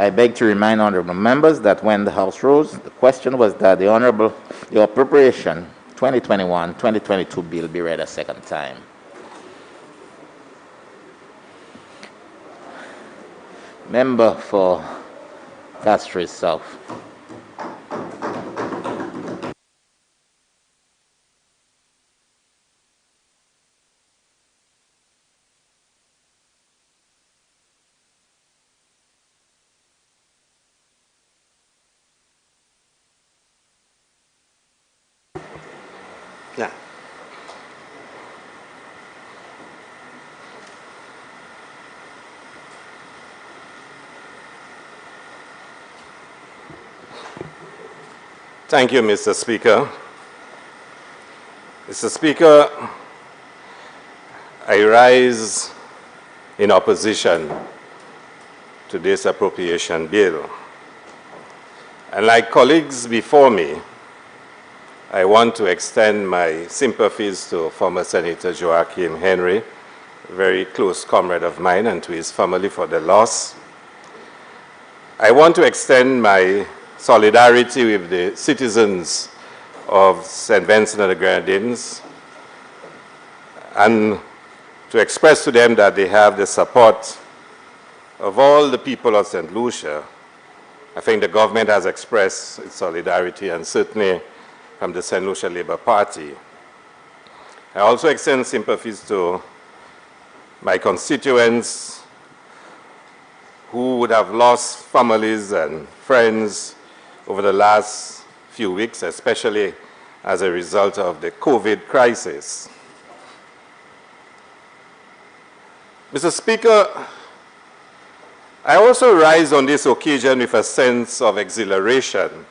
I beg to remind honorable members that when the House rose, the question was that the Appropriation 2021-2022 bill be read a second time. Member for Castries South. Yeah. Thank you, Mr. Speaker. Mr. Speaker, I rise in opposition to this appropriation bill. And like colleagues before me, I want to extend my sympathies to former Senator Joachim Henry, a very close comrade of mine, and to his family for the loss. I want to extend my solidarity with the citizens of St. Vincent and the Grenadines and to express to them that they have the support of all the people of St. Lucia. I think the government has expressed its solidarity, and certainly from the St. Lucia Labour Party. I also extend sympathies to my constituents who would have lost families and friends over the last few weeks, especially as a result of the COVID crisis. Mr. Speaker, I also rise on this occasion with a sense of exhilaration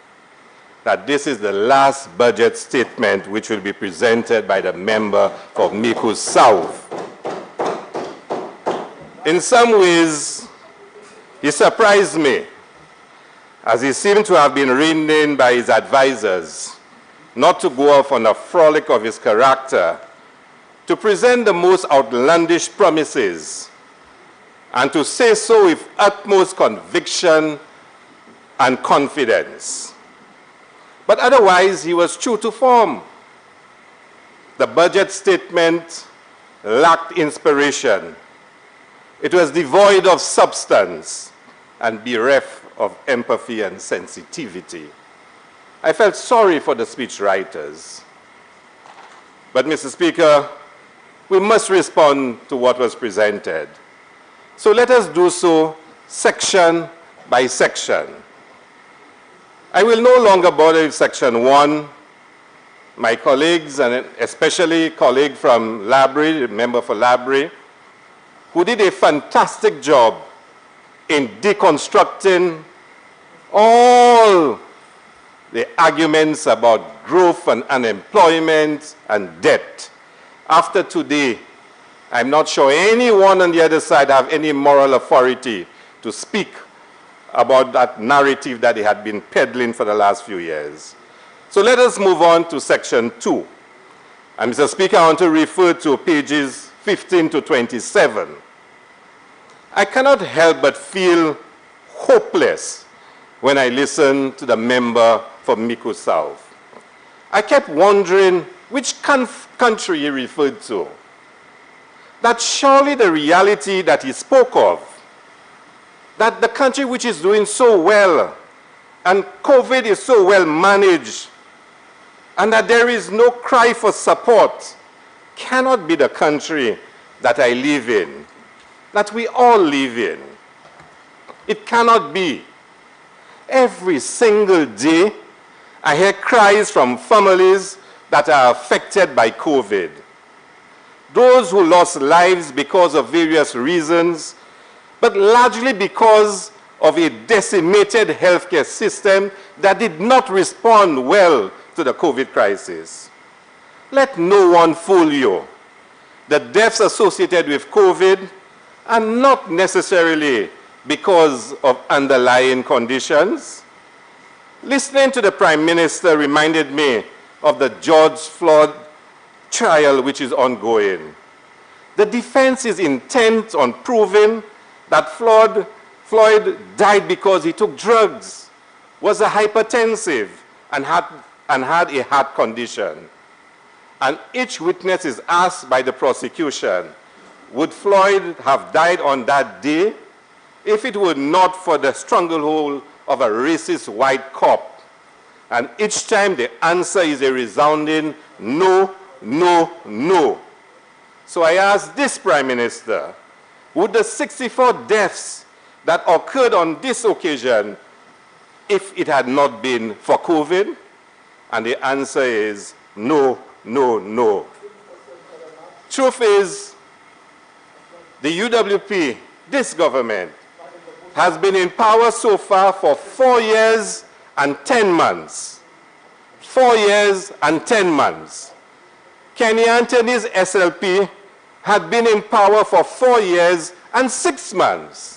that this is the last budget statement which will be presented by the member for Miku South. In some ways, he surprised me, as he seemed to have been reined in by his advisors not to go off on a frolic of his character, to present the most outlandish promises, and to say so with utmost conviction and confidence. But otherwise, he was true to form. The budget statement lacked inspiration. It was devoid of substance and bereft of empathy and sensitivity. I felt sorry for the speechwriters. But, Mr. Speaker, we must respond to what was presented. So let us do so section by section. I will no longer bother with section 1. My colleagues, and especially colleague from Labrie, the member for Labrie, who did a fantastic job in deconstructing all the arguments about growth and unemployment and debt. After today, I'm not sure anyone on the other side have any moral authority to speak about that narrative that they had been peddling for the last few years. So let us move on to section 2. And Mr. Speaker, I want to refer to pages 15 to 27. I cannot help but feel hopeless when I listen to the member for Miku South. I kept wondering which country he referred to. That surely the reality that he spoke of, that the country which is doing so well, and COVID is so well managed, and that there is no cry for support, cannot be the country that I live in, that we all live in. It cannot be. Every single day, I hear cries from families that are affected by COVID. Those who lost lives because of various reasons, but largely because of a decimated healthcare system that did not respond well to the COVID crisis. Let no one fool you. The deaths associated with COVID are not necessarily because of underlying conditions. Listening to the Prime Minister reminded me of the George Floyd trial which is ongoing. The defense is intent on proving that Floyd Floyd died because he took drugs, was a hypertensive, and had a heart condition. And each witness is asked by the prosecution, would Floyd have died on that day if it were not for the stranglehold of a racist white cop? And each time the answer is a resounding no, no, no. So I ask this Prime Minister, would the 64 deaths that occurred on this occasion, if it had not been for COVID? And the answer is no, no, no. Truth is, the UWP, this government, has been in power so far for 4 years and 10 months. 4 years and 10 months. Kenny Anthony's SLP had been in power for 4 years and 6 months.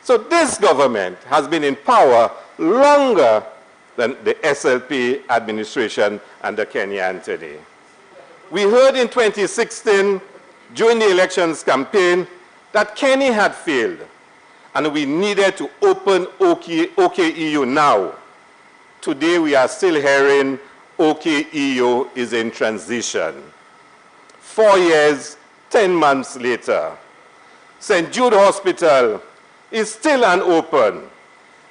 So this government has been in power longer than the SLP administration under Kenny Anthony. We heard in 2016, during the elections campaign, that Kenny had failed, and we needed to open OKEU now. Today we are still hearing OKEU is in transition. 4 years, 10 months later, St. Jude Hospital is still unopened,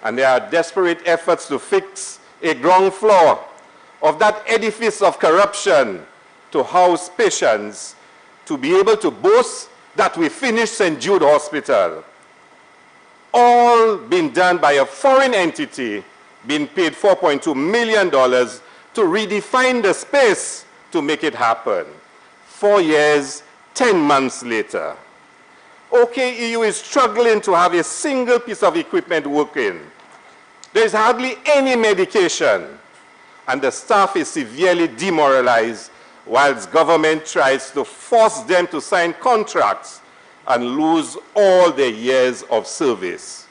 and there are desperate efforts to fix a ground floor of that edifice of corruption to house patients, to be able to boast that we finished St. Jude Hospital. All been done by a foreign entity being paid $4.2 million to redefine the space to make it happen. 4 years, 10 months later. OKEU is struggling to have a single piece of equipment working. There is hardly any medication, and the staff is severely demoralized whilst government tries to force them to sign contracts and lose all their years of service.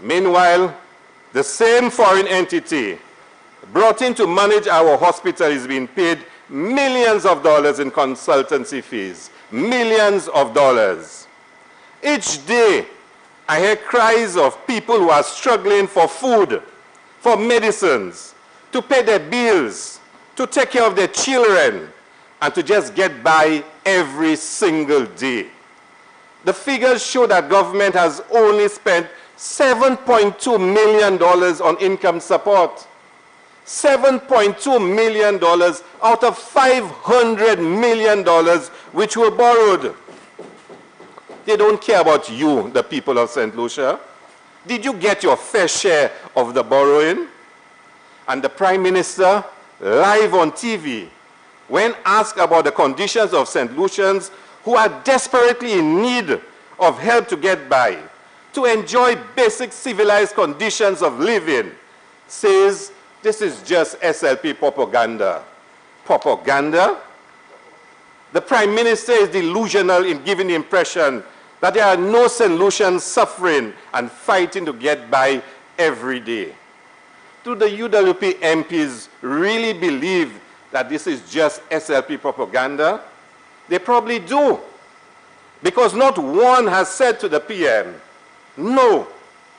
Meanwhile, the same foreign entity brought in to manage our hospital is being paid millions of dollars in consultancy fees, millions of dollars. Each day, I hear cries of people who are struggling for food, for medicines, to pay their bills, to take care of their children, and to just get by every single day. The figures show that government has only spent $7.2 million on income support. $7.2 million out of $500 million which were borrowed. They don't care about you, the people of St. Lucia. Did you get your fair share of the borrowing? And the Prime Minister, live on TV, when asked about the conditions of St. Lucians who are desperately in need of help to get by, to enjoy basic civilized conditions of living, says this is just SLP propaganda. Propaganda? The Prime Minister is delusional in giving the impression that there are no St. Lucians suffering and fighting to get by every day. Do the UWP MPs really believe that this is just SLP propaganda? They probably do. Because not one has said to the PM, no,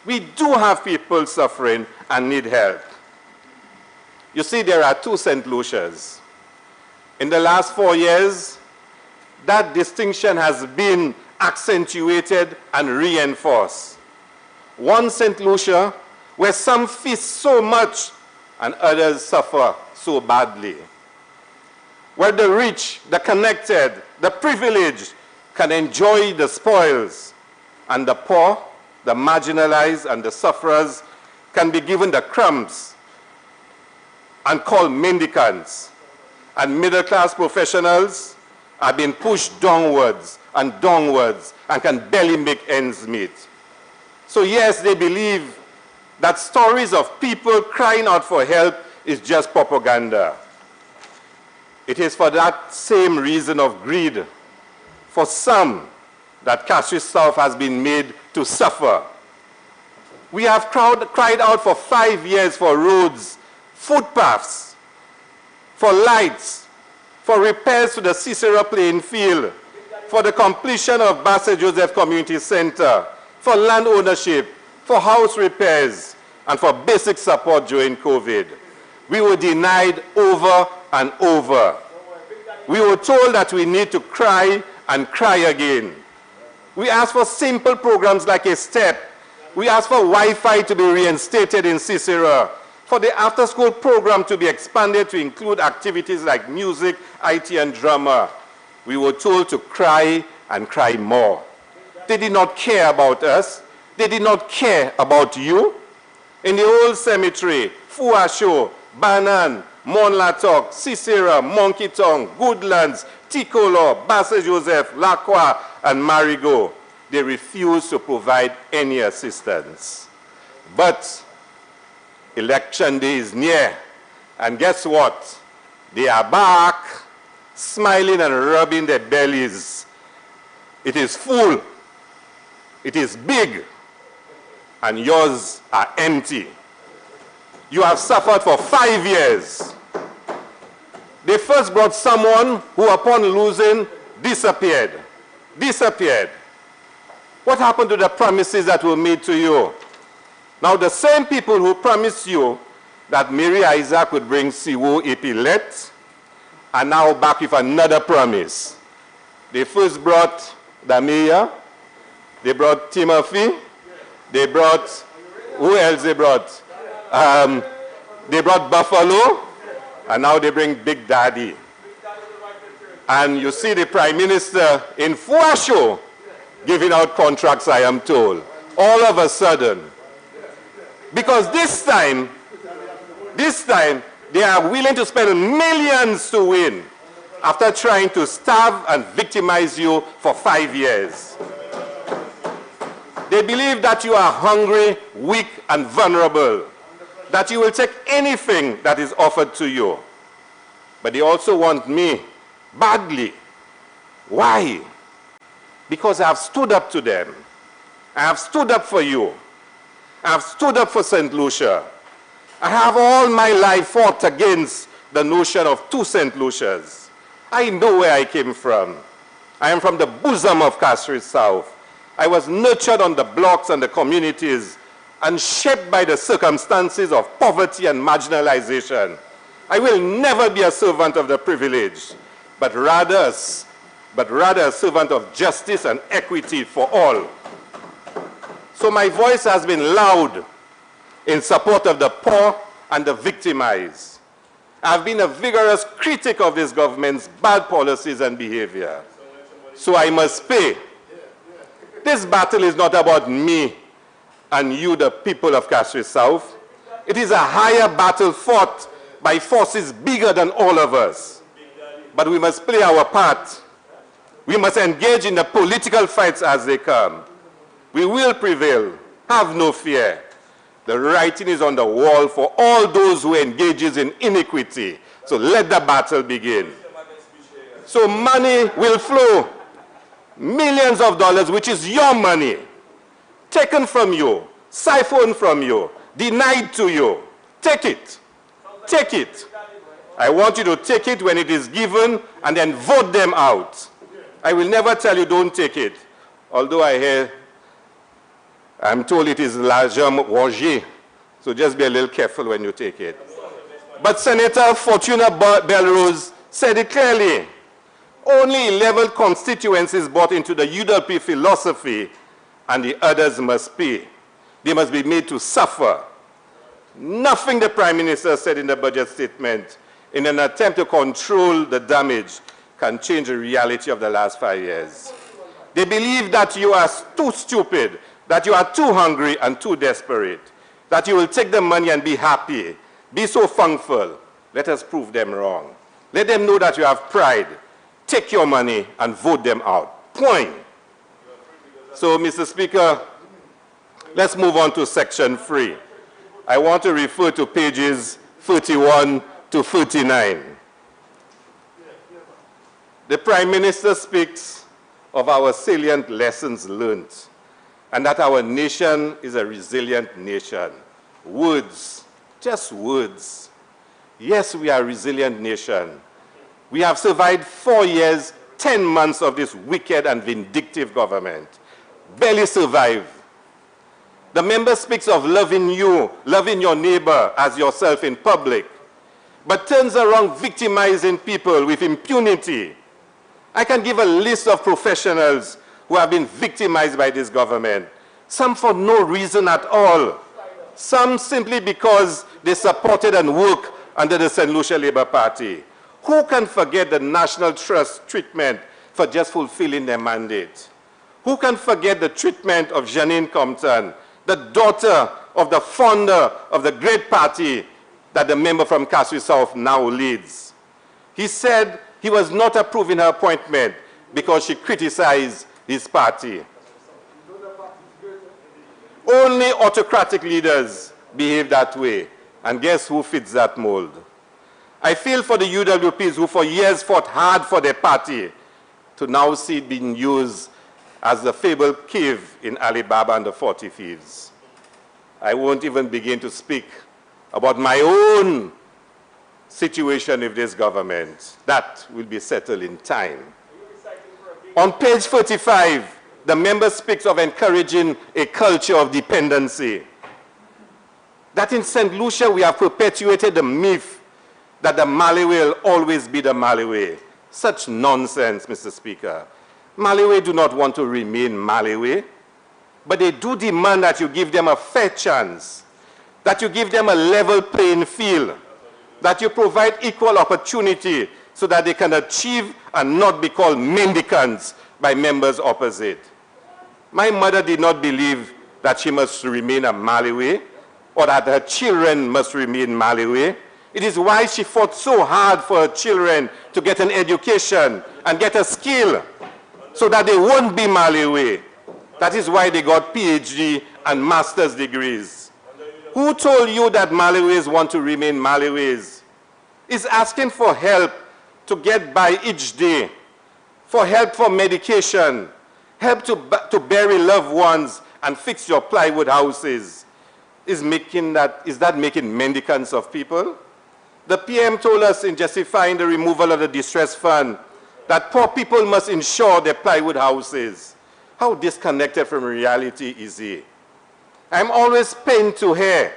we do have people suffering and need help. You see, there are two St. Lucias. In the last 4 years, that distinction has been accentuated and reinforced. One St. Lucia, where some feast so much and others suffer so badly. Where the rich, the connected, the privileged can enjoy the spoils, and the poor, the marginalized, and the sufferers can be given the crumbs and called mendicants. And middle-class professionals are being pushed downwards and downwards and can barely make ends meet. So yes, they believe that stories of people crying out for help is just propaganda. It is for that same reason of greed, for some, that Cashew South has been made to suffer. We have cried out for 5 years for roads, footpaths, for lights, for repairs to the Cicero playing field, for the completion of Bassett Joseph Community Center, for land ownership, for house repairs, and for basic support during COVID. We were denied over and over. We were told that we need to cry and cry again. We asked for simple programs like a STEP. We asked for Wi-Fi to be reinstated in Cicero, for the after-school program to be expanded to include activities like music, IT, and drama. We were told to cry and cry more. They did not care about us. They did not care about you. In the old cemetery, Fuasho, Banan, Monlatok, Cicero, Monkey Tongue, Goodlands, Ticolo, Basse Joseph, Lacroix, and Marigot, they refused to provide any assistance. But election day is near, and guess what? They are back, smiling and rubbing their bellies. It is full, it is big, and yours are empty. You have suffered for 5 years. They first brought someone who, upon losing, disappeared. Disappeared. What happened to the promises that were made to you? Now, the same people who promised you that Mary Isaac would bring Siwo Epilet are now back with another promise. They first brought the mayor, they brought Timothy, they brought, who else they brought? They brought Buffalo, and now they bring Big Daddy. And you see the Prime Minister in Fuasho giving out contracts, I am told, all of a sudden. Because this time, they are willing to spend millions to win after trying to starve and victimize you for 5 years. They believe that you are hungry, weak, and vulnerable, that you will take anything that is offered to you. But they also want me badly. Why? Because I have stood up to them. I have stood up for you. I have stood up for St. Lucia. I have all my life fought against the notion of 2 St. Lucias. I know where I came from. I am from the bosom of Castries South. I was nurtured on the blocks and the communities and shaped by the circumstances of poverty and marginalization. I will never be a servant of the privileged, but rather a servant of justice and equity for all. So my voice has been loud in support of the poor and the victimized. I've been a vigorous critic of this government's bad policies and behavior. So I must pay. This battle is not about me and you, the people of Castries South. It is a higher battle fought by forces bigger than all of us. But we must play our part. We must engage in the political fights as they come. We will prevail. Have no fear. The writing is on the wall for all those who engages in iniquity. So let the battle begin. So money will flow. Millions of dollars, which is your money, taken from you, siphoned from you, denied to you. Take it. Take it. I want you to take it when it is given and then vote them out. I will never tell you don't take it. Although I'm told it is l'argent rongé. So just be a little careful when you take it. But Senator Fortuna Belrose said it clearly. Only 11 constituencies bought into the UWP philosophy, and the others must pay. They must be made to suffer. Nothing the Prime Minister said in the budget statement in an attempt to control the damage can change the reality of the last 5 years. They believe that you are too stupid, that you are too hungry and too desperate, that you will take the money and be happy, be so thankful. Let us prove them wrong. Let them know that you have pride. Take your money and vote them out. Point. So, Mr. Speaker, let's move on to Section 3. I want to refer to pages 31 to 39. The Prime Minister speaks of our salient lessons learned and that our nation is a resilient nation. Words, just words. Yes, we are a resilient nation. We have survived 4 years, 10 months of this wicked and vindictive government. Barely survived. The member speaks of loving you, loving your neighbor as yourself in public, but turns around victimizing people with impunity. I can give a list of professionals who have been victimized by this government, some for no reason at all, some simply because they supported and worked under the St. Lucia Labour Party. Who can forget the National Trust treatment for just fulfilling their mandate? Who can forget the treatment of Janine Compton, the daughter of the founder of the great party that the member from Kasui South now leads? He said he was not approving her appointment because she criticized his party. Only autocratic leaders behave that way. And guess who fits that mold? I feel for the UWPs who for years fought hard for their party to now see it being used as the fabled cave in Alibaba and the 40 Thieves. I won't even begin to speak about my own situation with this government. That will be settled in time. On page 45, the member speaks of encouraging a culture of dependency. That in St. Lucia we have perpetuated the myth that the Malawi will always be the Malawi. Such nonsense, Mr. Speaker. Malawi do not want to remain Malawi, but they do demand that you give them a fair chance, that you give them a level playing field, that you provide equal opportunity so that they can achieve and not be called mendicants by members opposite. My mother did not believe that she must remain a Malawi or that her children must remain Malawi. It is why she fought so hard for her children to get an education and get a skill so that they won't be Malawi. That is why they got PhD and master's degrees. Who told you that Malawis want to remain Malawis? Is asking for help to get by each day, for help for medication, help to bury loved ones and fix your plywood houses. Is that making mendicants of people? The PM told us in justifying the removal of the distress fund that poor people must insure their plywood houses. How disconnected from reality is he? I'm always pained to hear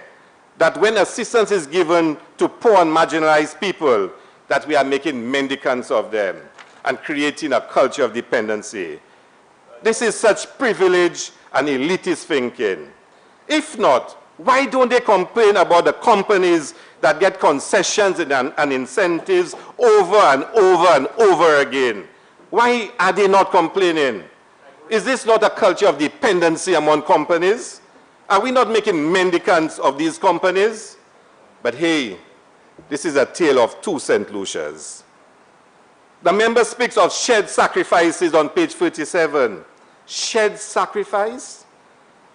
that when assistance is given to poor and marginalized people, that we are making mendicants of them and creating a culture of dependency. This is such privilege and elitist thinking. If not, why don't they complain about the companies that get concessions and incentives over and over and over again? Why are they not complaining? Is this not a culture of dependency among companies? Are we not making mendicants of these companies? But hey, this is a tale of two St. Lucias. The member speaks of shared sacrifices on page 37. Shared sacrifice?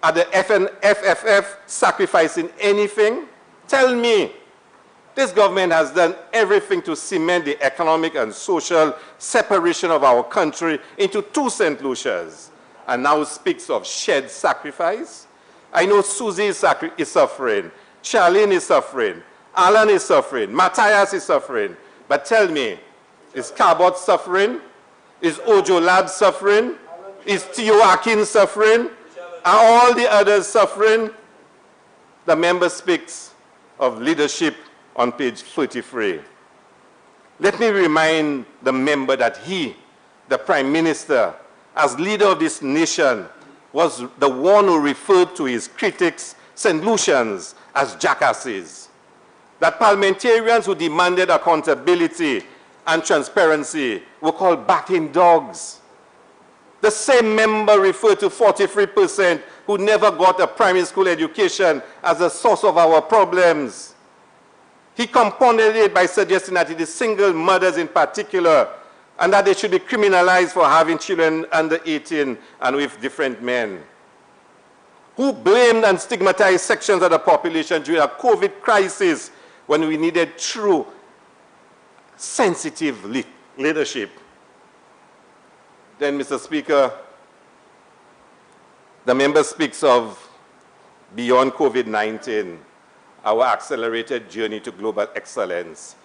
Are the FFF sacrificing anything? Tell me. This government has done everything to cement the economic and social separation of our country into two St. Lucias, and now speaks of shared sacrifice. I know Susie is suffering, Charlene is suffering, Alan is suffering, Matthias is suffering, but tell me, is Cabot suffering? Is Ojo Lab suffering? Is Theo Akin suffering? Are all the others suffering? The member speaks of leadership on page 33. Let me remind the member that he, the Prime Minister, as leader of this nation, was the one who referred to his critics, St. Lucians, as jackasses. That parliamentarians who demanded accountability and transparency were called backing dogs. The same member referred to 43% who never got a primary school education as the source of our problems. He compounded it by suggesting that it is single mothers in particular, and that they should be criminalized for having children under 18 and with different men. Who blamed and stigmatized sections of the population during a COVID crisis when we needed true, sensitive leadership. Then, Mr. Speaker, the member speaks of beyond COVID-19, our accelerated journey to global excellence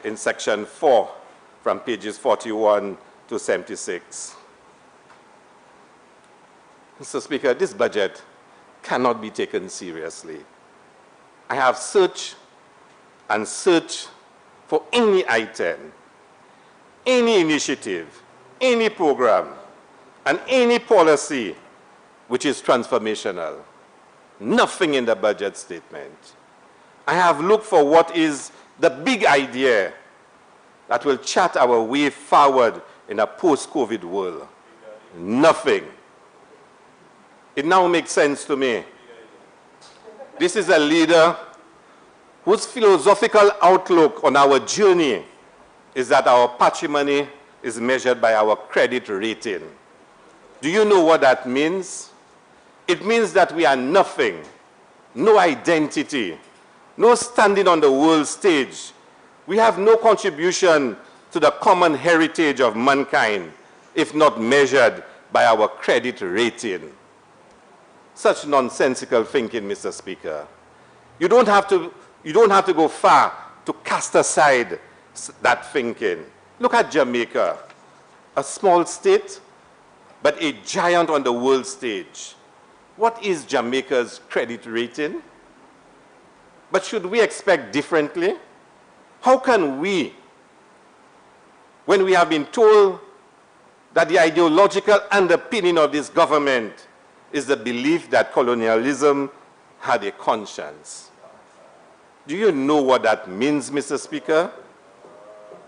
in section 4 from pages 41 to 76. Mr. Speaker, this budget cannot be taken seriously. I have searched and searched for any item, any initiative, any program, and any policy which is transformational. Nothing in the budget statement. I have looked for what is the big idea that will chart our way forward in a post-COVID world. Nothing. It now makes sense to me. This is a leader whose philosophical outlook on our journey is that our patrimony is measured by our credit rating. Do you know what that means? It means that we are nothing, no identity, no standing on the world stage. We have no contribution to the common heritage of mankind, if not measured by our credit rating. Such nonsensical thinking, Mr. Speaker. You don't have to go far to cast aside that thinking. Look at Jamaica, a small state, but a giant on the world stage. What is Jamaica's credit rating? But should we expect differently? How can we, when we have been told that the ideological underpinning of this government is the belief that colonialism had a conscience? Do you know what that means, Mr. Speaker?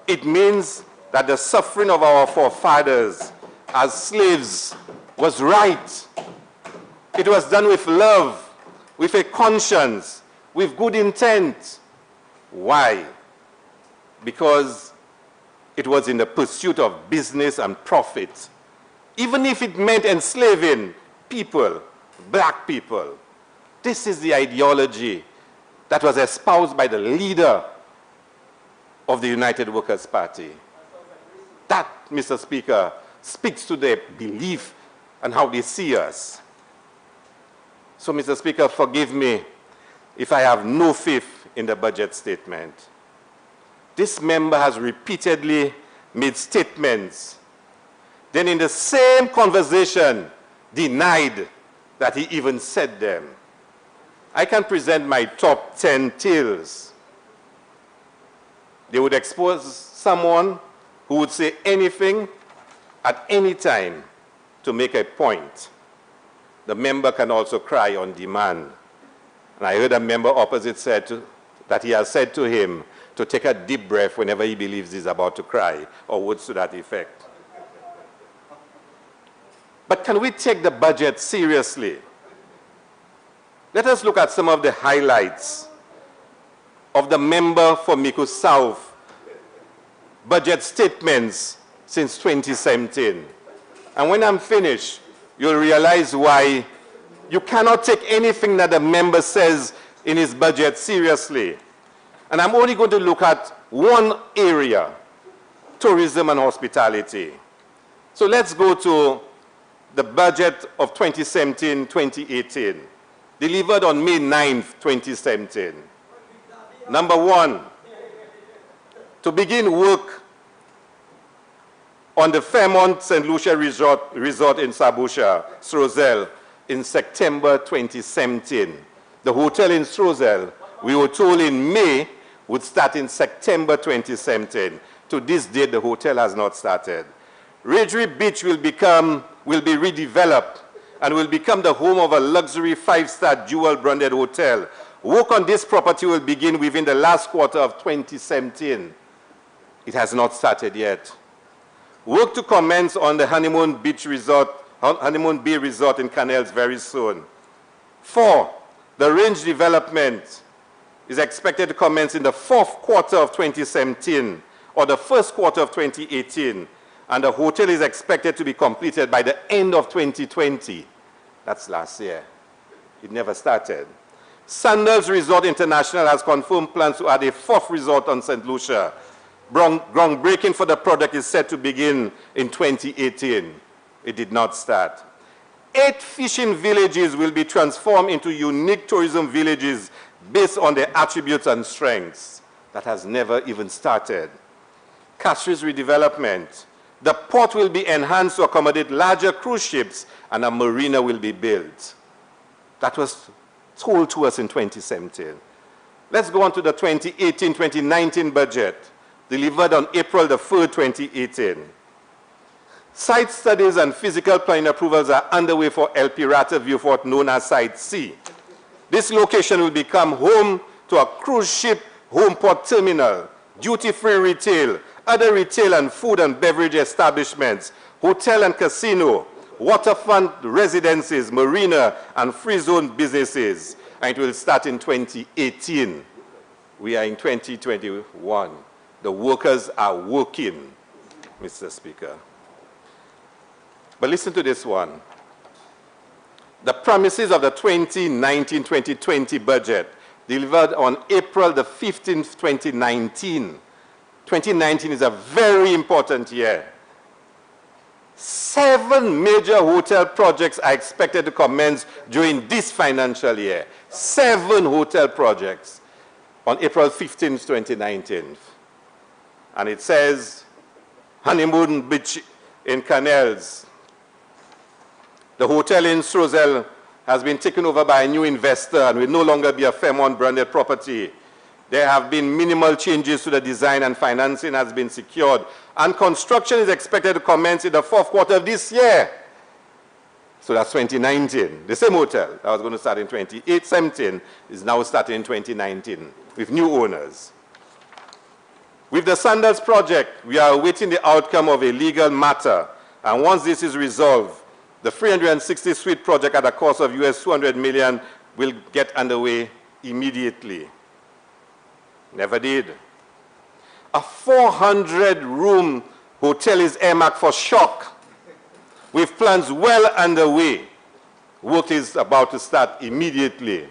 It means that the suffering of our forefathers as slaves was right. It was done with love, with a conscience, with good intent. Why? Because it was in the pursuit of business and profit, even if it meant enslaving people, black people. This is the ideology that was espoused by the leader of the United Workers' Party. That, Mr. Speaker, speaks to their belief and how they see us. So, Mr. Speaker, forgive me if I have no faith in the budget statement. This member has repeatedly made statements, then in the same conversation denied that he even said them. I can present my top 10 tales. They would expose someone who would say anything at any time to make a point. The member can also cry on demand. And I heard a member opposite said that he has said to him to take a deep breath whenever he believes he's about to cry, or words to that effect. But can we take the budget seriously? Let us look at some of the highlights of the member for Miku South budget statements since 2017. And when I'm finished, you'll realize why you cannot take anything that the member says in his budget seriously. And I'm only going to look at one area, tourism and hospitality. So let's go to the budget of 2017-2018, delivered on May 9th, 2017. Number one, to begin work on the Fairmont St. Lucia Resort in Sabusha, Strozel, in September 2017. The hotel in Strozel, we were told in May, would start in September 2017. To this date, the hotel has not started. Ridgely Beach will be redeveloped and will become the home of a luxury 5-star dual-branded hotel. Work on this property will begin within the last quarter of 2017. It has not started yet. Work to commence on the Honeymoon Bay Resort in Canals very soon. 4, the range development is expected to commence in the 4th quarter of 2017 or the 1st quarter of 2018, and the hotel is expected to be completed by the end of 2020. That's last year. It never started. Sandals Resort International has confirmed plans to add a 4th resort on St. Lucia. Groundbreaking for the project is set to begin in 2018. It did not start. 8 fishing villages will be transformed into unique tourism villages based on their attributes and strengths. That has never even started. Castries redevelopment. The port will be enhanced to accommodate larger cruise ships and a marina will be built. That was told to us in 2017. Let's go on to the 2018-2019 budget, delivered on April the 3rd, 2018. Site studies and physical planning approvals are underway for El Pirata View Fort, known as Site C. This location will become home to a cruise ship home port terminal, duty-free retail, other retail and food and beverage establishments, hotel and casino, waterfront residences, marina, and free zone businesses. And it will start in 2018. We are in 2021. The workers are working, Mr. Speaker. But listen to this one. The promises of the 2019-2020 budget delivered on April the 15th, 2019. 2019 is a very important year. 7 major hotel projects are expected to commence during this financial year. 7 hotel projects on April 15th, 2019. And it says, Honeymoon Beach in Canals. The hotel in Strozel has been taken over by a new investor and will no longer be a Fairmont-branded property. There have been minimal changes to the design and financing has been secured. And construction is expected to commence in the 4th quarter of this year. So that's 2019. The same hotel that was going to start in 2017 is now starting in 2019 with new owners. With the Sandals project, we are awaiting the outcome of a legal matter. And once this is resolved, the 360-suite project at a cost of US $200 million will get underway immediately. Never did. A 400-room hotel is earmarked for shock, with plans well underway. Work is about to start immediately.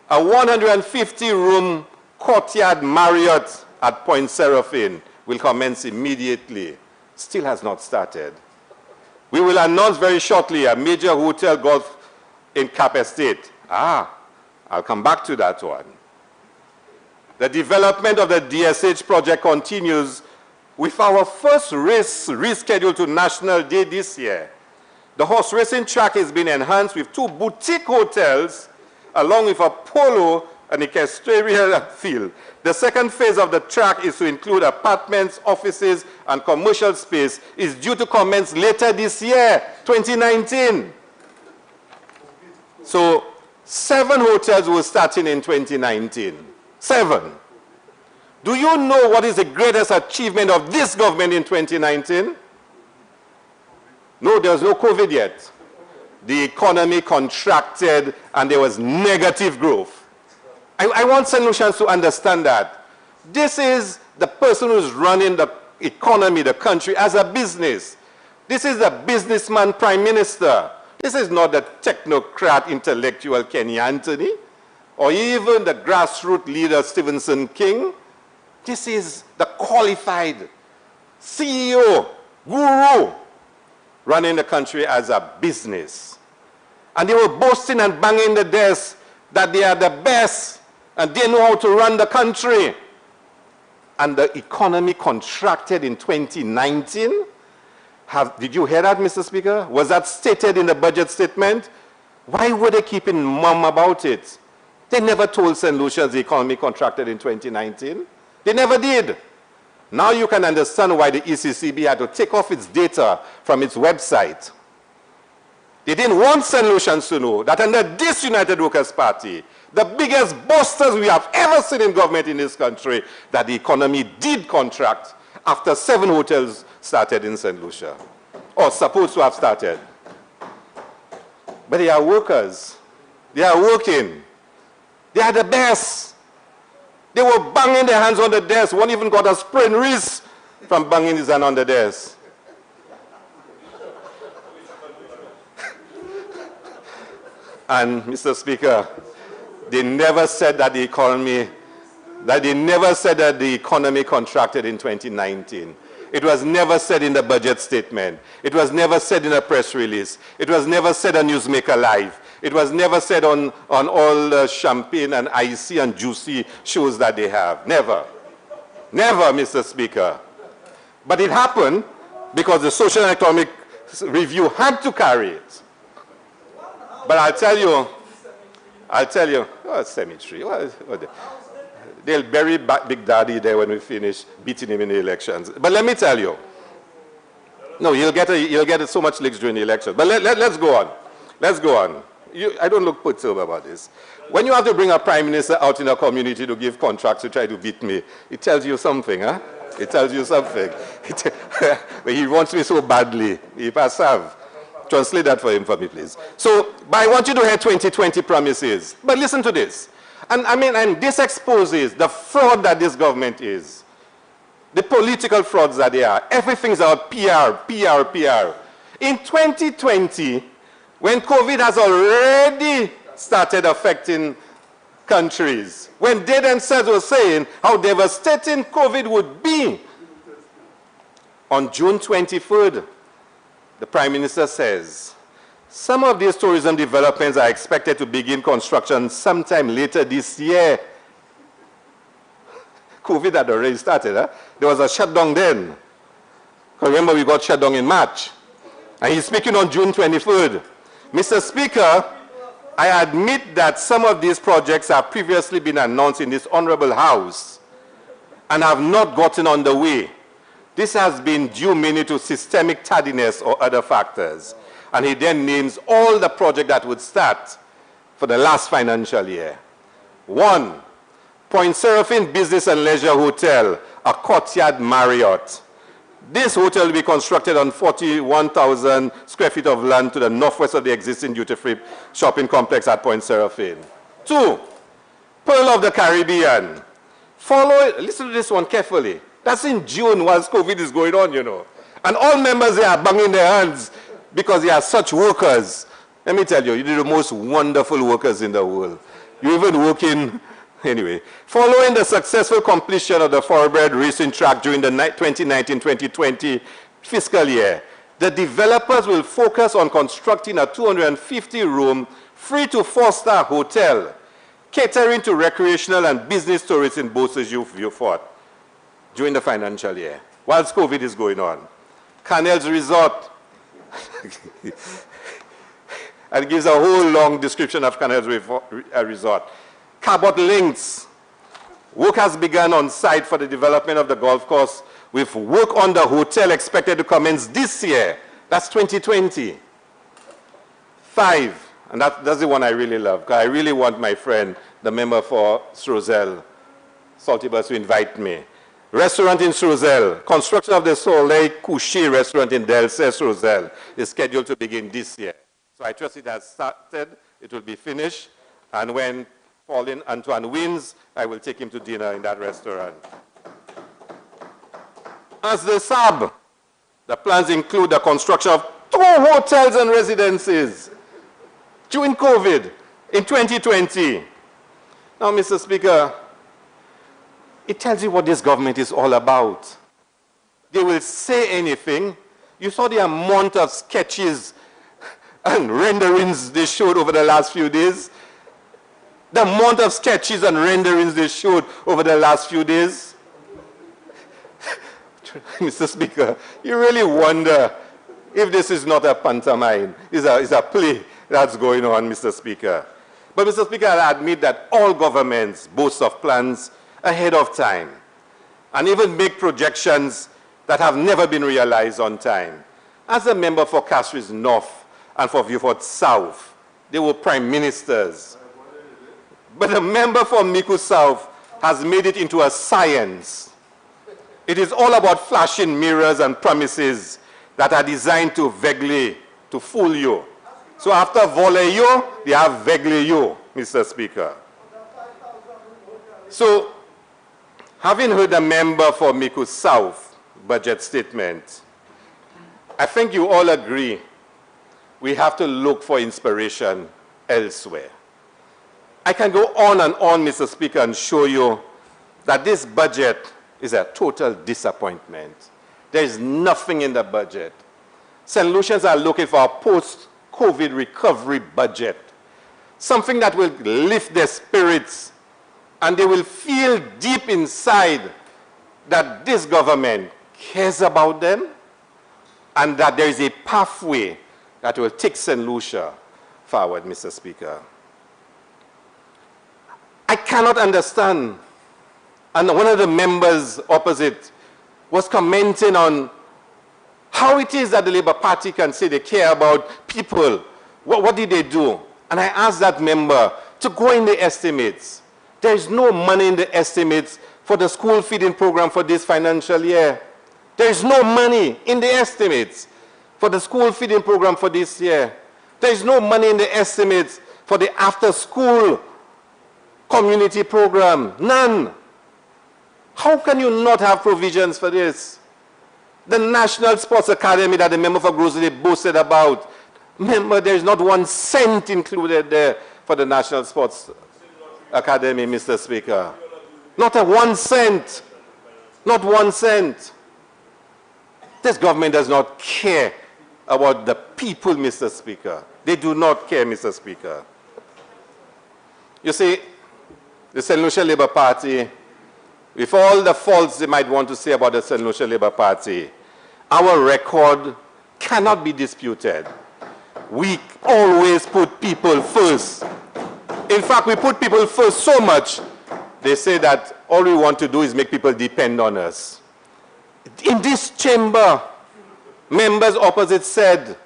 A 150-room courtyard Marriott at Point Seraphine will commence immediately. Still has not started. We will announce very shortly a major hotel golf in Cap Estate. I'll come back to that one. The development of the DSH project continues with our first race rescheduled to National Day this year. The horse racing track has been enhanced with 2 boutique hotels along with a polo and equestrian field. The second phase of the track is to include apartments, offices, and commercial space. Is due to commence later this year, 2019. So 7 hotels will start in 2019. 7. Do you know what is the greatest achievement of this government in 2019? No, there's no COVID yet. The economy contracted and there was negative growth. I want St. Lucians to understand that. This is the person who's running the economy, the country, as a business. This is the businessman prime minister. This is not the technocrat intellectual Kenny Anthony, or even the grassroots leader Stevenson King. This is the qualified CEO, guru, running the country as a business. And they were boasting and banging the desk that they are the best and they know how to run the country. And the economy contracted in 2019. Did you hear that, Mr. Speaker? Was that stated in the budget statement? Why were they keeping mum about it? They never told St. Lucia's the economy contracted in 2019. They never did. Now you can understand why the ECCB had to take off its data from its website. They didn't want St. Lucians to know that under this United Workers' Party, the biggest boasters we have ever seen in government in this country, that the economy did contract after 7 hotels started in St. Lucia, or supposed to have started. But they are workers. They are working. They are the best. They were banging their hands on the desk. One even got a sprained wrist from banging his hand on the desk. And Mr. Speaker, they never said that the economy contracted in 2019. It was never said in the budget statement. It was never said in a press release. It was never said on Newsmaker Live. It was never said on all the champagne and icy and juicy shows that they have. Never. Never, Mr. Speaker. But it happened because the Social and Economic Review had to carry it. But I'll tell you, oh, cemetery. They'll bury Big Daddy there when we finish beating him in the elections. But let me tell you, no, you'll get so much licks during the election. But let's go on. Let's go on. I don't look perturbed about this. When you have to bring a prime minister out in a community to give contracts to try to beat me, it tells you something, huh? It tells you something. But he wants me so badly. If I serve, translate that for him for me, please. So, but I want you to hear 2020 promises. But listen to this. And this exposes the fraud that this government is. The political frauds that they are. Everything's about PR, PR, PR. In 2020, when COVID has already started affecting countries, when they themselves were saying how devastating COVID would be, on June 23rd, the Prime Minister says, some of these tourism developments are expected to begin construction sometime later this year. COVID had already started. Huh? There was a shutdown then. Remember, we got shut down in March. And he's speaking on June 23rd. Mr. Speaker, I admit that some of these projects have previously been announced in this honorable House and have not gotten underway. This has been due mainly to systemic tardiness or other factors. And he then names all the projects that would start for the last financial year. 1, Point Seraphine Business and Leisure Hotel, a courtyard Marriott. This hotel will be constructed on 41,000 square feet of land to the northwest of the existing duty-free shopping complex at Point Seraphine. 2, Pearl of the Caribbean. Listen to this one carefully. That's in June whilst COVID is going on, you know. And all members there are banging their hands because they are such workers. Let me tell you, you're the most wonderful workers in the world. You even work in, anyway. Following the successful completion of the thoroughbred racing track during the 2019-2020 fiscal year, the developers will focus on constructing a 250-room, 3- to 4-star hotel, catering to recreational and business tourists in Bourses Vieux-Fort during the financial year, whilst COVID is going on. Canals Resort, and it gives a whole long description of Canals Resort. Cabot Links, work has begun on site for the development of the golf course, with work on the hotel expected to commence this year. That's 2020. 5, and that's the one I really love, because I really want my friend, the member for Strozel, Saltibus, to invite me. Restaurant in Strozel. Construction of the Soleil Couché restaurant in Delce, Strozel is scheduled to begin this year. So I trust it has started, it will be finished, and when Pauline Antoine wins, I will take him to dinner in that restaurant. As the SAB, the plans include the construction of 2 hotels and residences during COVID in 2020. Now, Mr. Speaker, it tells you what this government is all about. They will say anything. You saw the amount of sketches and renderings they showed over the last few days. The amount of sketches and renderings they showed over the last few days. Mr. Speaker, you really wonder if this is not a pantomime, is a play that's going on, Mr. Speaker. But, Mr. Speaker, I admit that all governments boast of plans ahead of time and even make projections that have never been realized on time. As a member for Castries North and for Vieux-Fort South, they were prime ministers. But a member for Miku South has made it into a science. It is all about flashing mirrors and promises that are designed to vaguely, to fool you. So after volley you, they have vaguely you, Mr. Speaker. So, having heard a member for Miku South budget statement, I think you all agree we have to look for inspiration elsewhere. I can go on and on, Mr. Speaker, and show you that this budget is a total disappointment. There is nothing in the budget. St. Lucians are looking for a post-COVID recovery budget, something that will lift their spirits, and they will feel deep inside that this government cares about them and that there is a pathway that will take St. Lucia forward, Mr. Speaker. I cannot understand. And one of the members opposite was commenting on how it is that the Labour Party can say they care about people. What did they do? And I asked that member to go in the estimates. There is no money in the estimates for the school feeding program for this financial year. There is no money in the estimates for the school feeding program for this year. There is no money in the estimates for the after-school community program. None. How can you not have provisions for this? The National Sports Academy that the member for Grosley boasted about. Remember, there is not 1 cent included there for the National Sports Academy, Mr. Speaker. Not a 1 cent. Not 1 cent. This government does not care about the people, Mr. Speaker. They do not care, Mr. Speaker. You see, the St. Lucia Labour Party, with all the faults they might want to say about the St. Lucia Labour Party, our record cannot be disputed. We always put people first. In fact, we put people first so much, they say that all we want to do is make people depend on us. In this chamber, members opposite said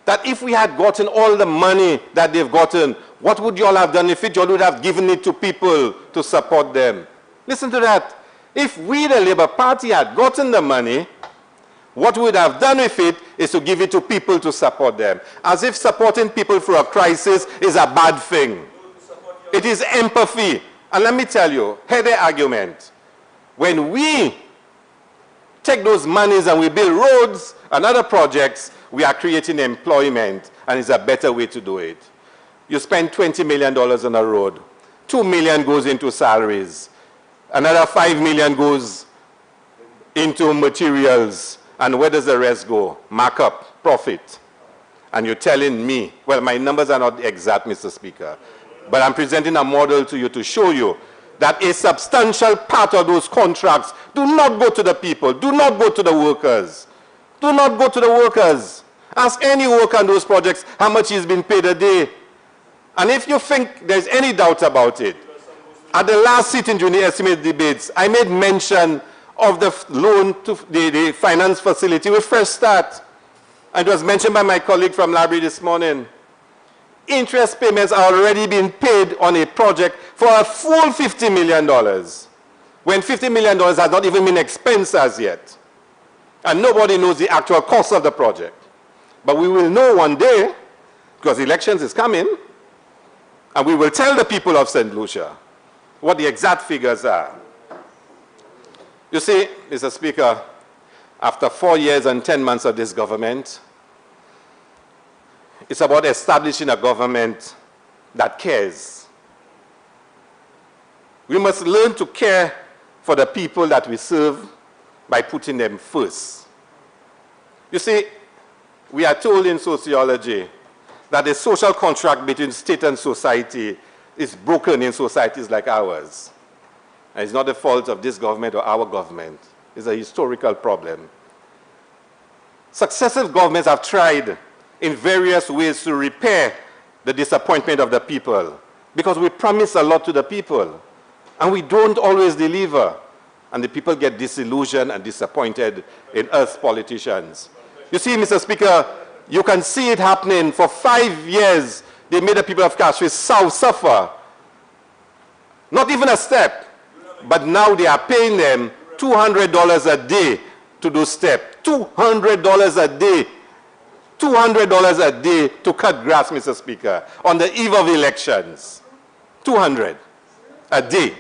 that if we had gotten all the money that they've gotten, what would you all have done if you all would have given it to people to support them? Listen to that. If we, the Labour Party, had gotten the money, what we would have done with it is to give it to people to support them. As if supporting people through a crisis is a bad thing. It is empathy. And let me tell you, hear the argument. When we take those monies and we build roads and other projects, we are creating employment, and it's a better way to do it. You spend $20 million on a road. $2 million goes into salaries. Another $5 million goes into materials. And where does the rest go? Markup, profit. And you're telling me, well, my numbers are not exact, Mr. Speaker, but I'm presenting a model to you to show you that a substantial part of those contracts do not go to the people, do not go to the workers. Do not go to the workers. Ask any worker on those projects how much he's been paid a day. And if you think there's any doubt about it, at the last sitting during the estimate debates, I made mention of the loan to the finance facility with Fresh Start. And it was mentioned by my colleague from Library this morning. Interest payments are already being paid on a project for a full $50 million, when $50 million has not even been expensed as yet. And nobody knows the actual cost of the project. But we will know one day, because elections is coming, and we will tell the people of St. Lucia what the exact figures are. You see, Mr. Speaker, after 4 years and 10 months of this government, it's about establishing a government that cares. We must learn to care for the people that we serve by putting them first. You see, we are told in sociology that the social contract between state and society is broken in societies like ours. And it's not the fault of this government or our government. It's a historical problem. Successive governments have tried in various ways to repair the disappointment of the people, because we promise a lot to the people, and we don't always deliver, and the people get disillusioned and disappointed in us politicians. You see, Mr. Speaker, you can see it happening. For 5 years, they made the people of Cashville South suffer. Not even a step. But now they are paying them $200 a day to do step. $200 a day. $200 a day to cut grass, Mr. Speaker, on the eve of elections. $200 a day.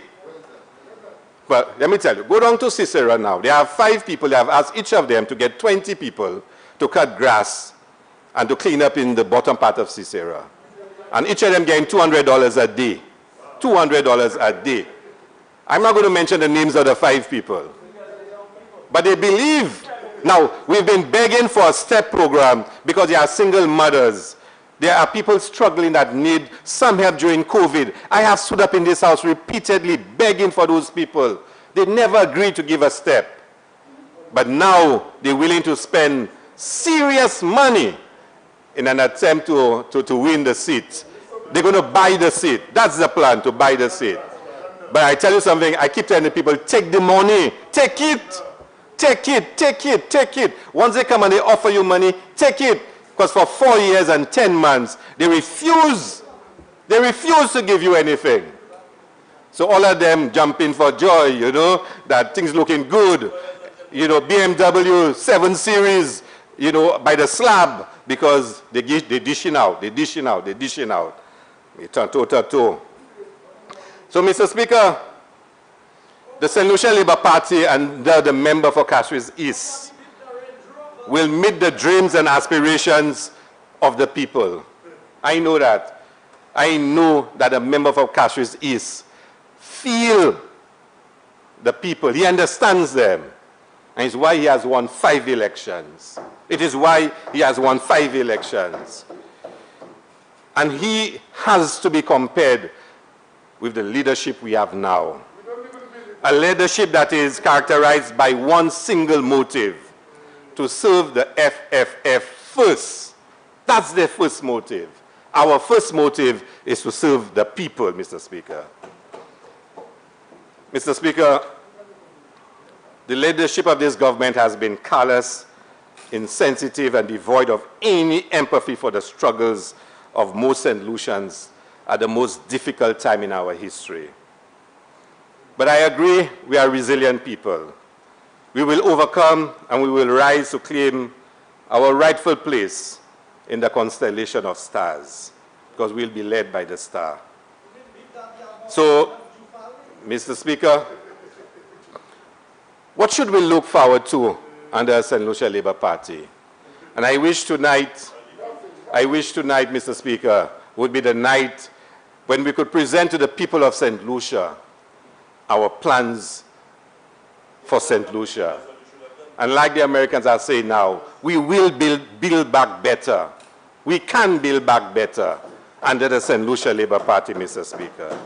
But let me tell you, go down to Cicero now. They have 5 people. They have asked each of them to get 20 people to cut grass and to clean up in the bottom part of Cicero. And each of them getting $200 a day. $200 a day. I'm not going to mention the names of the 5 people. But they believe. Now, we've been begging for a STEP program because they are single mothers. There are people struggling that need some help during COVID. I have stood up in this house repeatedly begging for those people. They never agreed to give a STEP. But now they're willing to spend serious money in an attempt to win the seat. They're going to buy the seat. That's the plan, to buy the seat. But I tell you something, I keep telling the people, take the money. Take it. Take it, take it, take it. Once they come and they offer you money, take it. Because for 4 years and 10 months, they refuse. They refuse to give you anything. So all of them jump in for joy, you know, that things looking good. You know, BMW 7 Series, you know, by the slab, because they dishing out, they dishing out, they dishing out. So, Mr. Speaker, the St. Lucia Labour Party and the member for Castries East will meet the dreams and aspirations of the people. I know that. I know that a member for Castries East feels the people. He understands them. And it's why he has won 5 elections. It is why he has won 5 elections. And he has to be compared with the leadership we have now. A leadership that is characterized by one single motive: to serve the FFF first. That's their first motive. Our first motive is to serve the people, Mr. Speaker. Mr. Speaker, the leadership of this government has been callous, insensitive, and devoid of any empathy for the struggles of most St. Lucians at the most difficult time in our history. But I agree, we are resilient people. We will overcome and we will rise to claim our rightful place in the constellation of stars, because we'll be led by the star. So, Mr. Speaker, what should we look forward to under St. Lucia Labour Party? And I wish tonight, Mr. Speaker, would be the night when we could present to the people of St. Lucia our plans for St. Lucia. And like the Americans are saying now, we will build back better. We can build back better under the St. Lucia Labour Party, Mr. Speaker.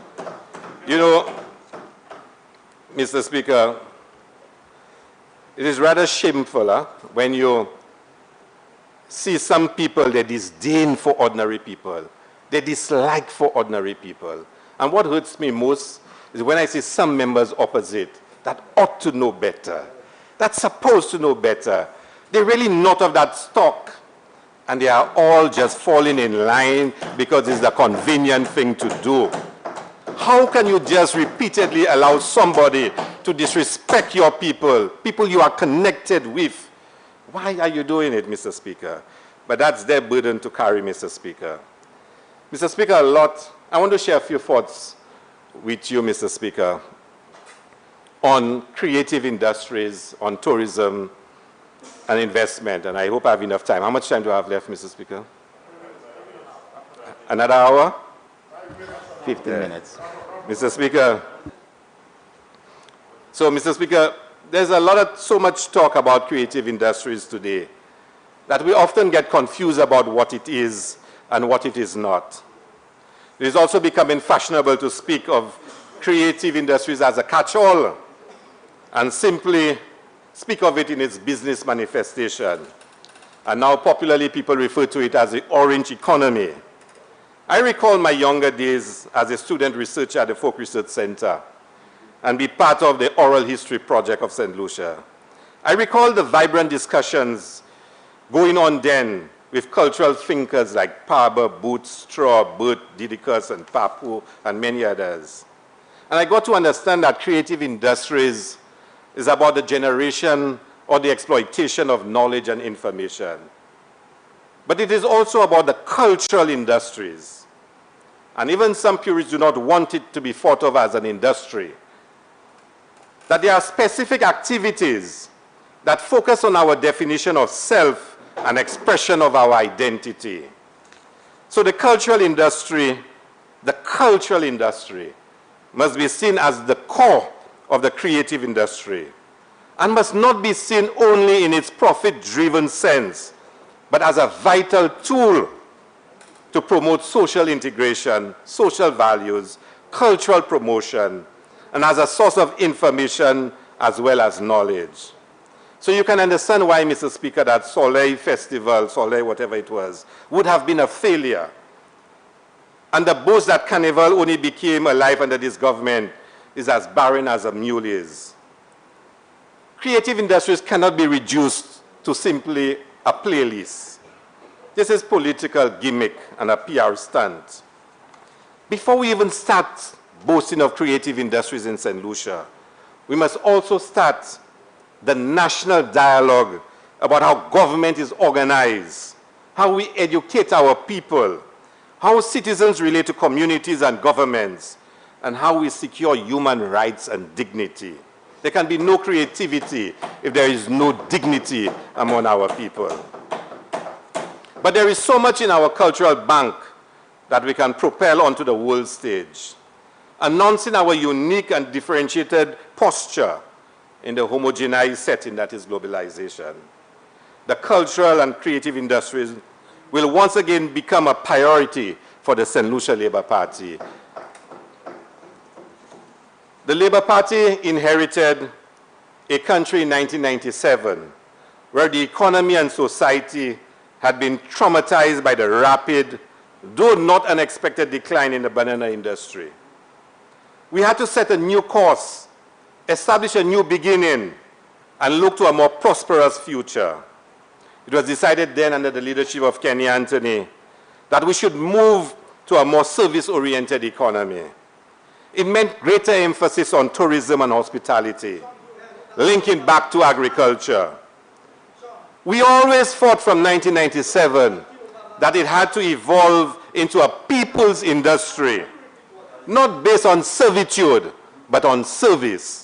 You know, Mr. Speaker, it is rather shameful when you see some people, they disdain for ordinary people. They dislike for ordinary people. And what hurts me most is when I see some members opposite that ought to know better, that's supposed to know better. They're really not of that stock. And they are all just falling in line because it's the convenient thing to do. How can you just repeatedly allow somebody to disrespect your people, people you are connected with? Why are you doing it, Mr. Speaker? But that's their burden to carry, Mr. Speaker. Mr. Speaker, I want to share a few thoughts with you, Mr. Speaker, on creative industries, on tourism and investment, and I hope I have enough time. How much time do I have left, Mr. Speaker? Another hour? 15 minutes. Mr. Speaker, so Mr. Speaker, there's so much talk about creative industries today that we often get confused about what it is and what it is not. It is also becoming fashionable to speak of creative industries as a catch-all and simply speak of it in its business manifestation. And now popularly people refer to it as the orange economy. I recall my younger days as a student researcher at the Folk Research Center and be part of the oral history project of St. Lucia. I recall the vibrant discussions going on then with cultural thinkers like Parber, Booth, Straw, Burt, Didicus, and Papu, and many others. And I got to understand that creative industries is about the generation or the exploitation of knowledge and information. But it is also about the cultural industries. And even some purists do not want it to be thought of as an industry. That there are specific activities that focus on our definition of self and expression of our identity. So the cultural industry must be seen as the core of the creative industry and must not be seen only in its profit-driven sense, but as a vital tool to promote social integration, social values, cultural promotion, and as a source of information as well as knowledge. So you can understand why, Mr. Speaker, that Soleil Festival, Soleil whatever it was, would have been a failure. And the boast that Carnival only became alive under this government is as barren as a mule is. Creative industries cannot be reduced to simply a playlist. This is political gimmick and a PR stunt. Before we even start boasting of creative industries in St. Lucia, we must also start the national dialogue about how government is organized, how we educate our people, how citizens relate to communities and governments, and how we secure human rights and dignity. There can be no creativity if there is no dignity among our people. But there is so much in our cultural bank that we can propel onto the world stage, announcing our unique and differentiated posture in the homogenized setting that is globalization. The cultural and creative industries will once again become a priority for the St. Lucia Labour Party. The Labour Party inherited a country in 1997 where the economy and society had been traumatized by the rapid, though not unexpected, decline in the banana industry. We had to set a new course, establish a new beginning, and look to a more prosperous future. It was decided then under the leadership of Kenny Anthony that we should move to a more service-oriented economy. It meant greater emphasis on tourism and hospitality, linking back to agriculture. We always fought from 1997 that it had to evolve into a people's industry, not based on servitude, but on service.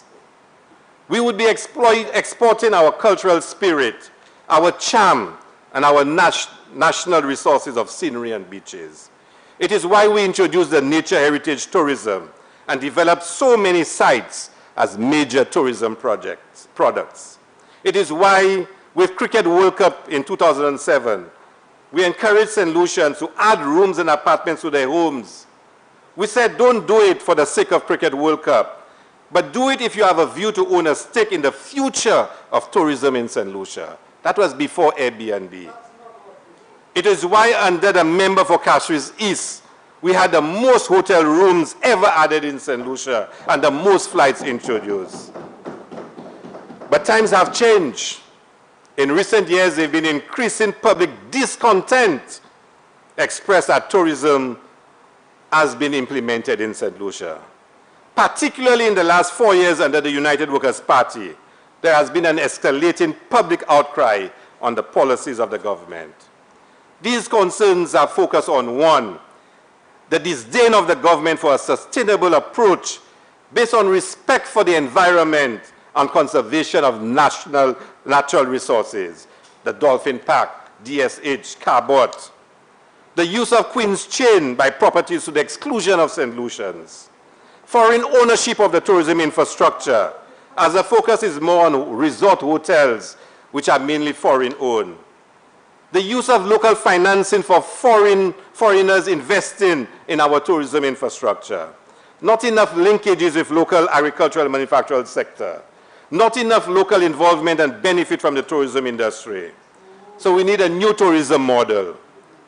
We would be exporting our cultural spirit, our charm, and our national resources of scenery and beaches. It is why we introduced the nature heritage tourism and developed so many sites as major tourism products. It is why, with Cricket World Cup in 2007, we encouraged St. Lucians to add rooms and apartments to their homes. We said, don't do it for the sake of Cricket World Cup, but do it if you have a view to own a stake in the future of tourism in St. Lucia. That was before Airbnb. It is why under the member for Castries East, we had the most hotel rooms ever added in St. Lucia and the most flights introduced. But times have changed. In recent years, there have been increasing public discontent expressed that tourism has been implemented in St. Lucia. Particularly in the last 4 years under the United Workers' Party, there has been an escalating public outcry on the policies of the government. These concerns are focused on, one, the disdain of the government for a sustainable approach based on respect for the environment and conservation of natural resources, the Dolphin Park, DSH, Carbot, the use of Queen's Chain by properties to the exclusion of St. Lucians, foreign ownership of the tourism infrastructure, as the focus is more on resort hotels, which are mainly foreign-owned. The use of local financing for foreigners investing in our tourism infrastructure. Not enough linkages with local agricultural and manufacturing sector. Not enough local involvement and benefit from the tourism industry. So we need a new tourism model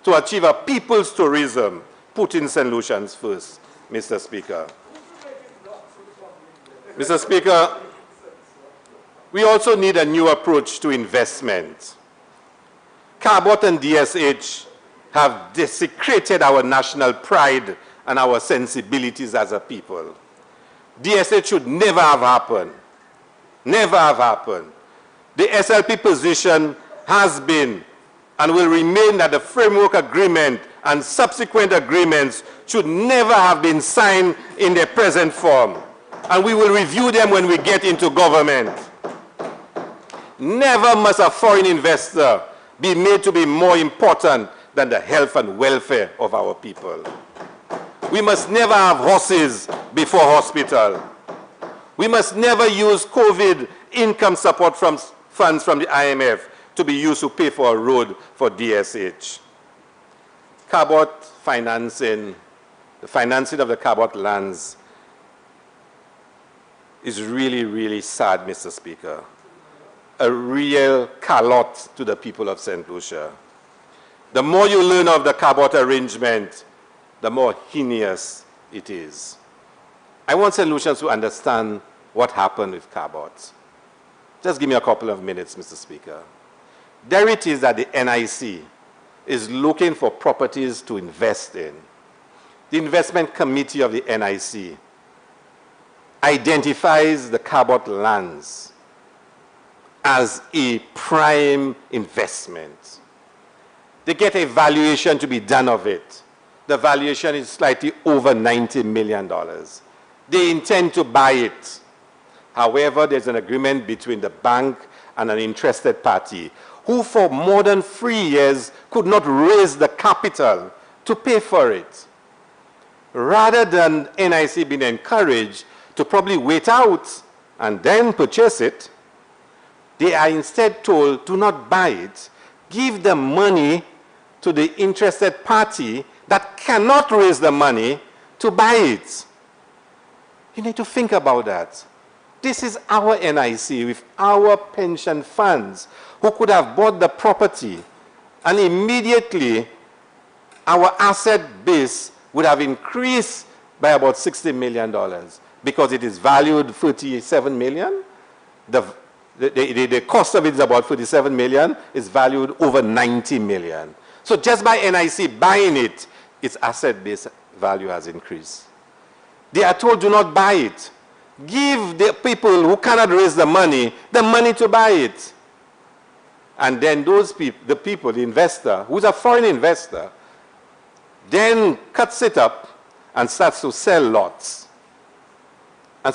to achieve a people's tourism, putting St. Lucians first, Mr. Speaker. Mr. Speaker, we also need a new approach to investment. Carbot and DSH have desecrated our national pride and our sensibilities as a people. DSH should never have happened. Never have happened. The SLP position has been and will remain that the framework agreement and subsequent agreements should never have been signed in their present form. And we will review them when we get into government. Never must a foreign investor be made to be more important than the health and welfare of our people. We must never have horses before hospital. We must never use COVID income support from funds from the IMF to be used to pay for a road for DSH. Carbot financing, the financing of the Carbot lands is really, really sad, Mr. Speaker. a real callot to the people of St. Lucia. The more you learn of the Cabot arrangement, the more heinous it is. I want St. Lucians to understand what happened with Cabot. Just give me a couple of minutes, Mr. Speaker. There it is that the NIC is looking for properties to invest in. The investment committee of the NIC identifies the Cabot lands as a prime investment. They get a valuation to be done of it. The valuation is slightly over $90 million. They intend to buy it. However, there's an agreement between the bank and an interested party who for more than 3 years could not raise the capital to pay for it. Rather than NIC being encouraged to probably wait out and then purchase it, they are instead told, do not buy it. Give the money to the interested party that cannot raise the money to buy it. You need to think about that. This is our NIC with our pension funds who could have bought the property, and immediately our asset base would have increased by about $60 million because it is valued $37 million. The cost of it is about $37 million. It's valued over $90 million. So just by NIC buying it, its asset base value has increased. They are told, do not buy it. Give the people who cannot raise the money to buy it. And then those people, the investor, who's a foreign investor, then cuts it up and starts to sell lots. And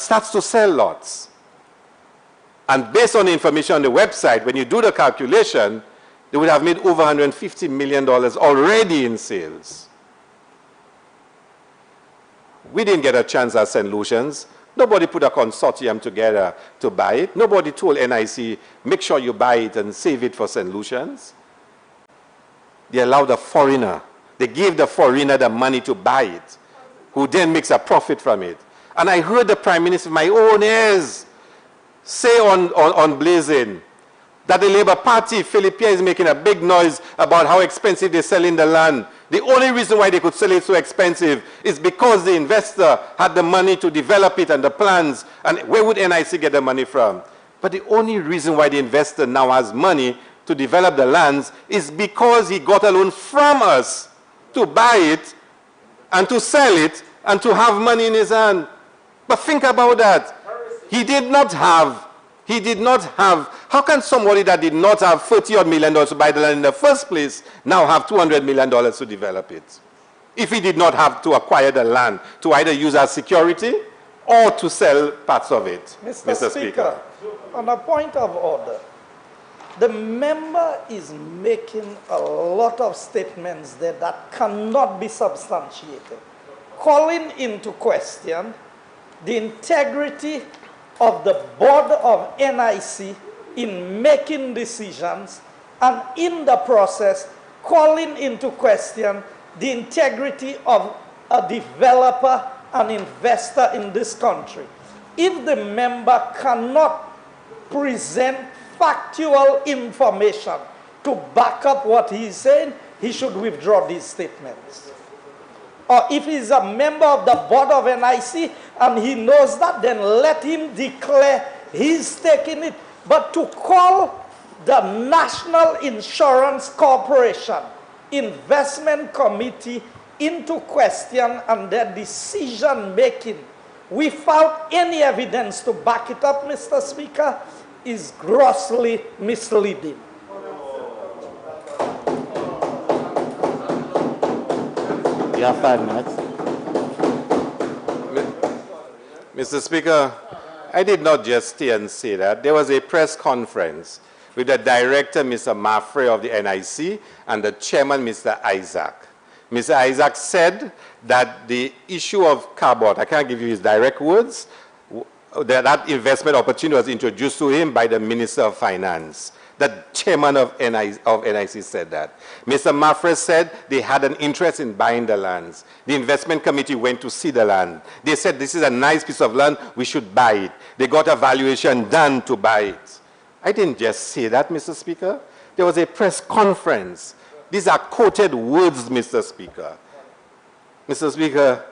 based on the information on the website, when you do the calculation, they would have made over $150 million already in sales. We didn't get a chance as St. Lucians. Nobody put a consortium together to buy it. Nobody told NIC, make sure you buy it and save it for St. Lucians. They allowed a foreigner. They gave the foreigner the money to buy it, who then makes a profit from it. And I heard the Prime Minister, my own ears, say on Blazing that the Labour Party, Philippia, is making a big noise about how expensive they're selling the land. The only reason why they could sell it so expensive is because the investor had the money to develop it and the plans. And where would NIC get the money from? But the only reason why the investor now has money to develop the lands is because he got a loan from us to buy it and to sell it and to have money in his hand. But think about that. He did not have, how can somebody that did not have $30 million to buy the land in the first place now have $200 million to develop it? If he did not have to acquire the land to either use as security or to sell parts of it. Mr. Speaker, on a point of order, the member is making a lot of statements there that cannot be substantiated, calling into question the integrity of the board of NIC in making decisions, and in the process calling into question the integrity of a developer and investor in this country. If the member cannot present factual information to back up what he is saying, he should withdraw these statements. Or if he's a member of the board of NIC and he knows that, then let him declare he's taking it. But to call the National Insurance Corporation Investment Committee into question and their decision making without any evidence to back it up, Mr. Speaker, is grossly misleading. You have 5 minutes. Mr. Speaker, I did not just stay and say that. There was a press conference with the director, Mr. Maffrey of the NIC, and the chairman, Mr. Isaac. Mr. Isaac said that the issue of Cabot, I can't give you his direct words, that investment opportunity was introduced to him by the Minister of Finance. The chairman of NIC said that. Mr. Maffrey said they had an interest in buying the lands. The investment committee went to see the land. They said this is a nice piece of land, we should buy it. They got a valuation done to buy it. I didn't just say that, Mr. Speaker. There was a press conference. These are quoted words, Mr. Speaker. Mr. Speaker,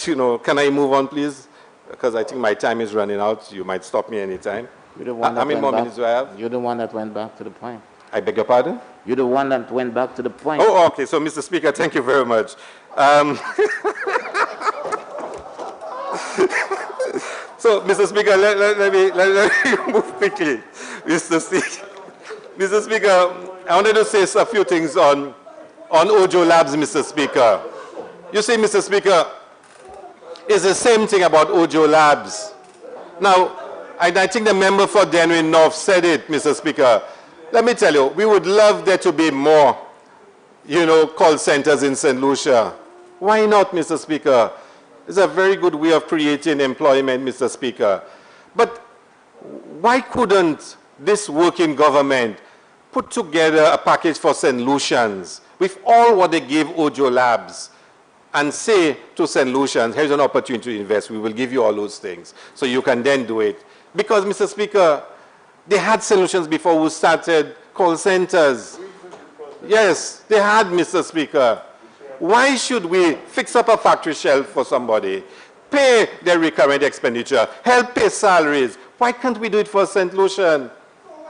you know, can I move on, please? Because I think my time is running out. You might stop me anytime. How many more minutes do I have? You're the one that went back to the point. I beg your pardon? You're the one that went back to the point. Oh, okay. So, Mr. Speaker, thank you very much. So, Mr. Speaker, let me move quickly. Mr. Speaker, I wanted to say a few things on Ojo Labs, Mr. Speaker. You see, Mr. Speaker, it's the same thing about Ojo Labs. Now, I think the member for Denwin North said it, Mr. Speaker. Let me tell you, we would love there to be more, you know, call centers in St. Lucia. Why not, Mr. Speaker? It's a very good way of creating employment, Mr. Speaker. But why couldn't this working government put together a package for St. Lucians with all what they gave Ojo Labs and say to St. Lucians, here's an opportunity to invest. We will give you all those things. So you can then do it. Because, Mr. Speaker, they had solutions before we started call centers. Yes, they had, Mr. Speaker. Why should we fix up a factory shelf for somebody, pay their recurrent expenditure, help pay salaries? Why can't we do it for St. Lucian?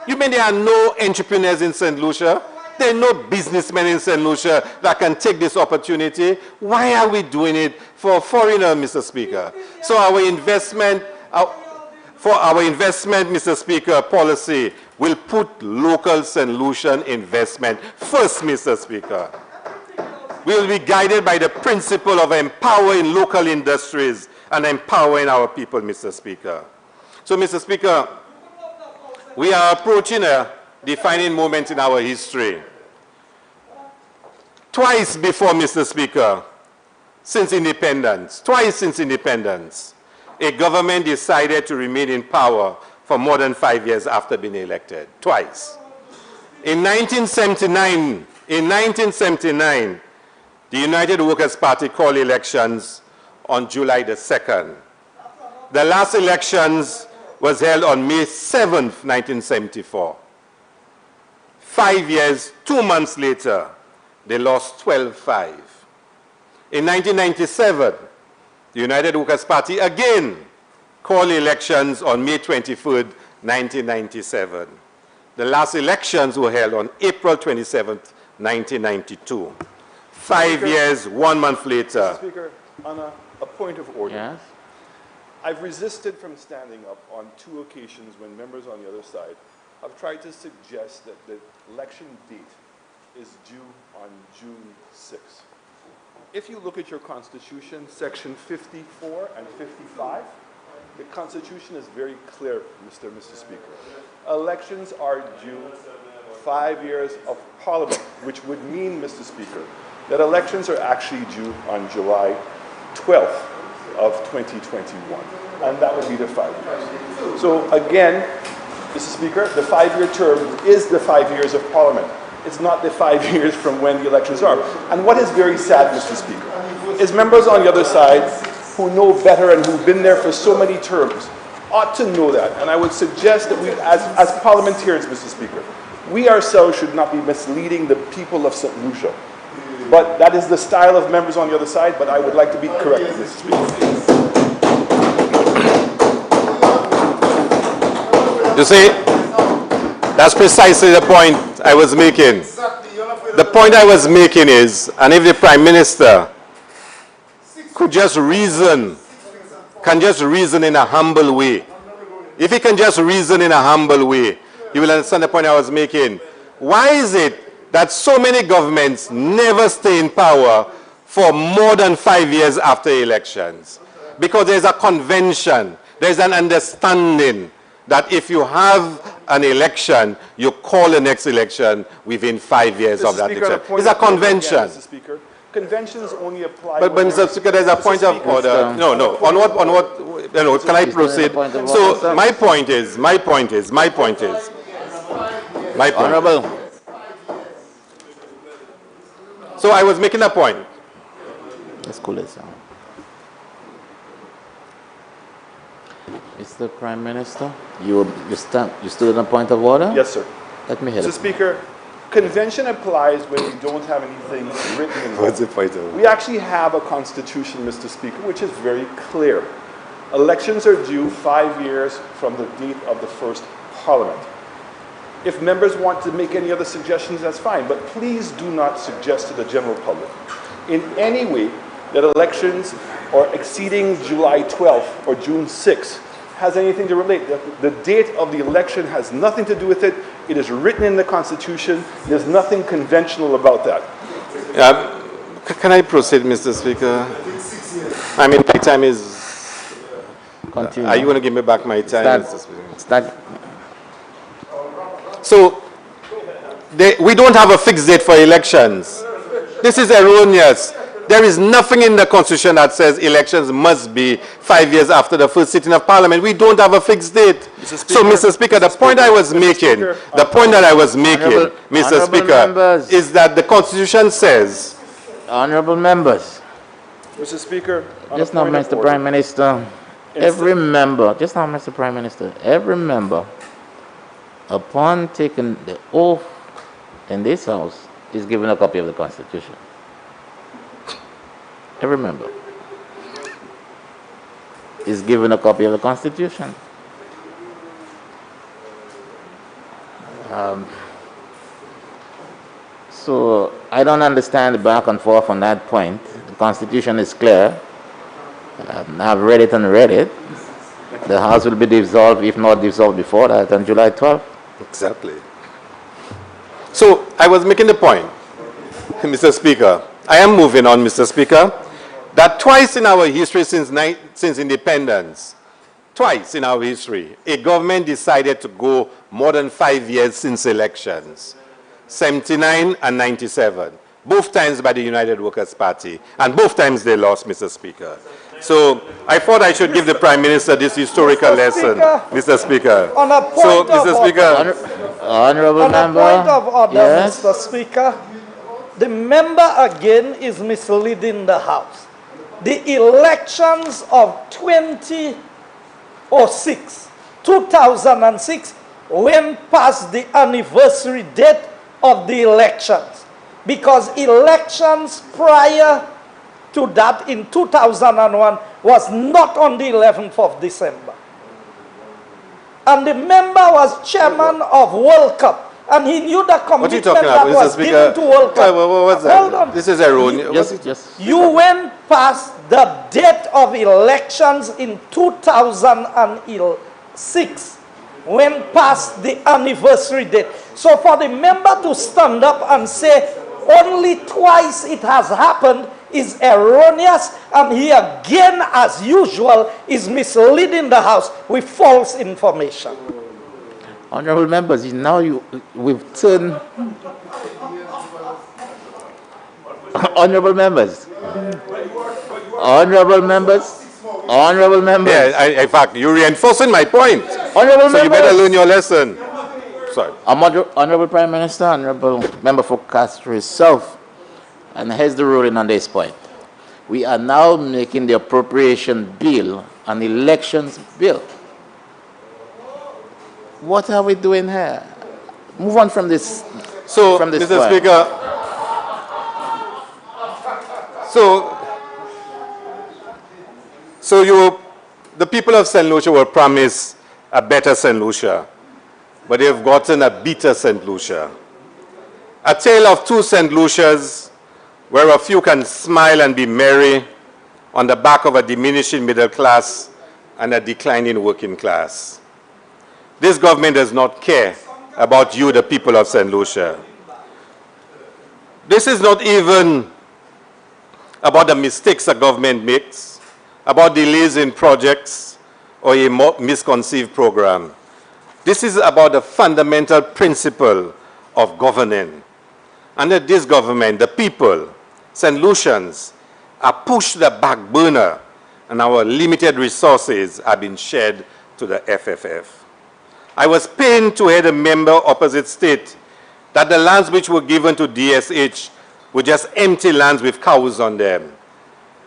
You mean there are no entrepreneurs in St. Lucia? There are no businessmen in St. Lucia that can take this opportunity? Why are we doing it for foreigners, Mr. Speaker? So our investment, Mr. Speaker, policy will put local St. Lucian investment first, Mr. Speaker. We will be guided by the principle of empowering local industries and empowering our people, Mr. Speaker. So, Mr. Speaker, we are approaching a defining moment in our history. Twice before, Mr. Speaker, twice since independence, a government decided to remain in power for more than 5 years after being elected. Twice. In 1979, the United Workers' Party called elections on July the 2nd. The last elections was held on May 7th, 1974. 5 years, 2 months later, they lost 12-5. In 1997, the United Workers' Party again called elections on May 23rd, 1997. The last elections were held on April 27th, 1992. 5 years, 1 month later. Mr. Speaker, on a point of order. Yes? I've resisted from standing up on 2 occasions when members on the other side have tried to suggest that the election date is due on June 6th. If you look at your Constitution, Section 54 and 55, the Constitution is very clear, Mr. Speaker. Elections are due 5 years of Parliament, which would mean, Mr. Speaker, that elections are actually due on July 12th of 2021, and that would be the 5 years. So again, Mr. Speaker, the 5-year term is the 5 years of Parliament. It's not the 5 years from when the elections are. And what is very sad, Mr. Speaker, is members on the other side who know better and who've been there for so many terms ought to know that. And I would suggest that we, as parliamentarians, Mr. Speaker, we ourselves should not be misleading the people of St. Lucia. But that is the style of members on the other side, but I would like to be corrected, Mr. Speaker. You see, that's precisely the point I was making. The point I was making is, and if the Prime Minister could just reason, in a humble way, if he can just reason in a humble way, he will understand the point I was making. Why is it that so many governments never stay in power for more than 5 years after elections? Because there's a convention, there's an understanding that if you have an election, you call the next election within 5 years of that election. It's a convention. Mr. Speaker, conventions only apply. But Mr. Speaker, there's a point of order. No. On what? Can I proceed? So my point is. Honorable. So I was making a point. Let's cool it down. Mr. Prime Minister, you stood on a point of order? Yes, sir. Let me hear Mr. it. Speaker, convention applies when we don't have anything written in What's law. the point of We actually have a constitution, Mr. Speaker, which is very clear. Elections are due 5 years from the date of the first parliament. If members want to make any other suggestions, that's fine, but please do not suggest to the general public in any way that elections are exceeding July 12th or June 6th has anything to relate. The date of the election has nothing to do with it. It is written in the Constitution. There's nothing conventional about that. Can I proceed, Mr. Speaker? I mean, my time is... Continue. Are you going to give me back my time, Mr. Speaker? Start. So, we don't have a fixed date for elections. This is erroneous. There is nothing in the Constitution that says elections must be 5 years after the first sitting of Parliament. We don't have a fixed date. So, Mr. Speaker, the point I was making, Mr. Speaker, is that the Constitution says... Honorable members. Mr. Speaker, Just now, Mr. Prime Minister, every member, upon taking the oath in this House, is given a copy of the Constitution. Every member is given a copy of the Constitution. So I don't understand the back and forth on that point. The Constitution is clear. I've read it and read it. The House will be dissolved, if not dissolved before that, on July 12th. Exactly. So I was making the point, Mr. Speaker. I am moving on, Mr. Speaker, that twice in our history since independence, twice in our history, a government decided to go more than 5 years since elections, 79 and 97, both times by the United Workers' Party, and both times they lost, Mr. Speaker. So I thought I should give the Prime Minister this historical lesson, Mr. Speaker. On a point Honorable member. On a point of order, Yes. Mr. Speaker, the member again is misleading the House. The elections of 2006 went past the anniversary date of the elections, because elections prior to that in 2001 was not on the 11th of December. And the member was chairman of World Cup, and he knew the commitment that was given to World Cup. What's that? Hold on. This is erroneous. You went past the date of elections in 2006, went past the anniversary date. So for the member to stand up and say only twice it has happened is erroneous, and he again, as usual, is misleading the House with false information. Honorable members, we've turned... Honorable members. Yeah, in fact, you're reinforcing my point. Honorable so you better learn your lesson. Sorry. Honorable Prime Minister, Honorable Member for Castro South, and here's the ruling on this point. We are now making the appropriation bill an elections bill. What are we doing here? Move on from this. So, from this Mr. point. Speaker, the people of St. Lucia were promised a better St. Lucia, but they've gotten a bitter St. Lucia. A tale of two St. Lucias, where a few can smile and be merry on the back of a diminishing middle class and a declining working class. This government does not care about you, the people of St. Lucia. This is not even about the mistakes a government makes, about delays in projects, or a misconceived program. This is about the fundamental principle of governing. Under this government, the people, St. Lucians, are pushed to the back burner, and our limited resources are being shared to the FFF. I was pained to hear the member opposite state that the lands which were given to DSH were just empty lands with cows on them.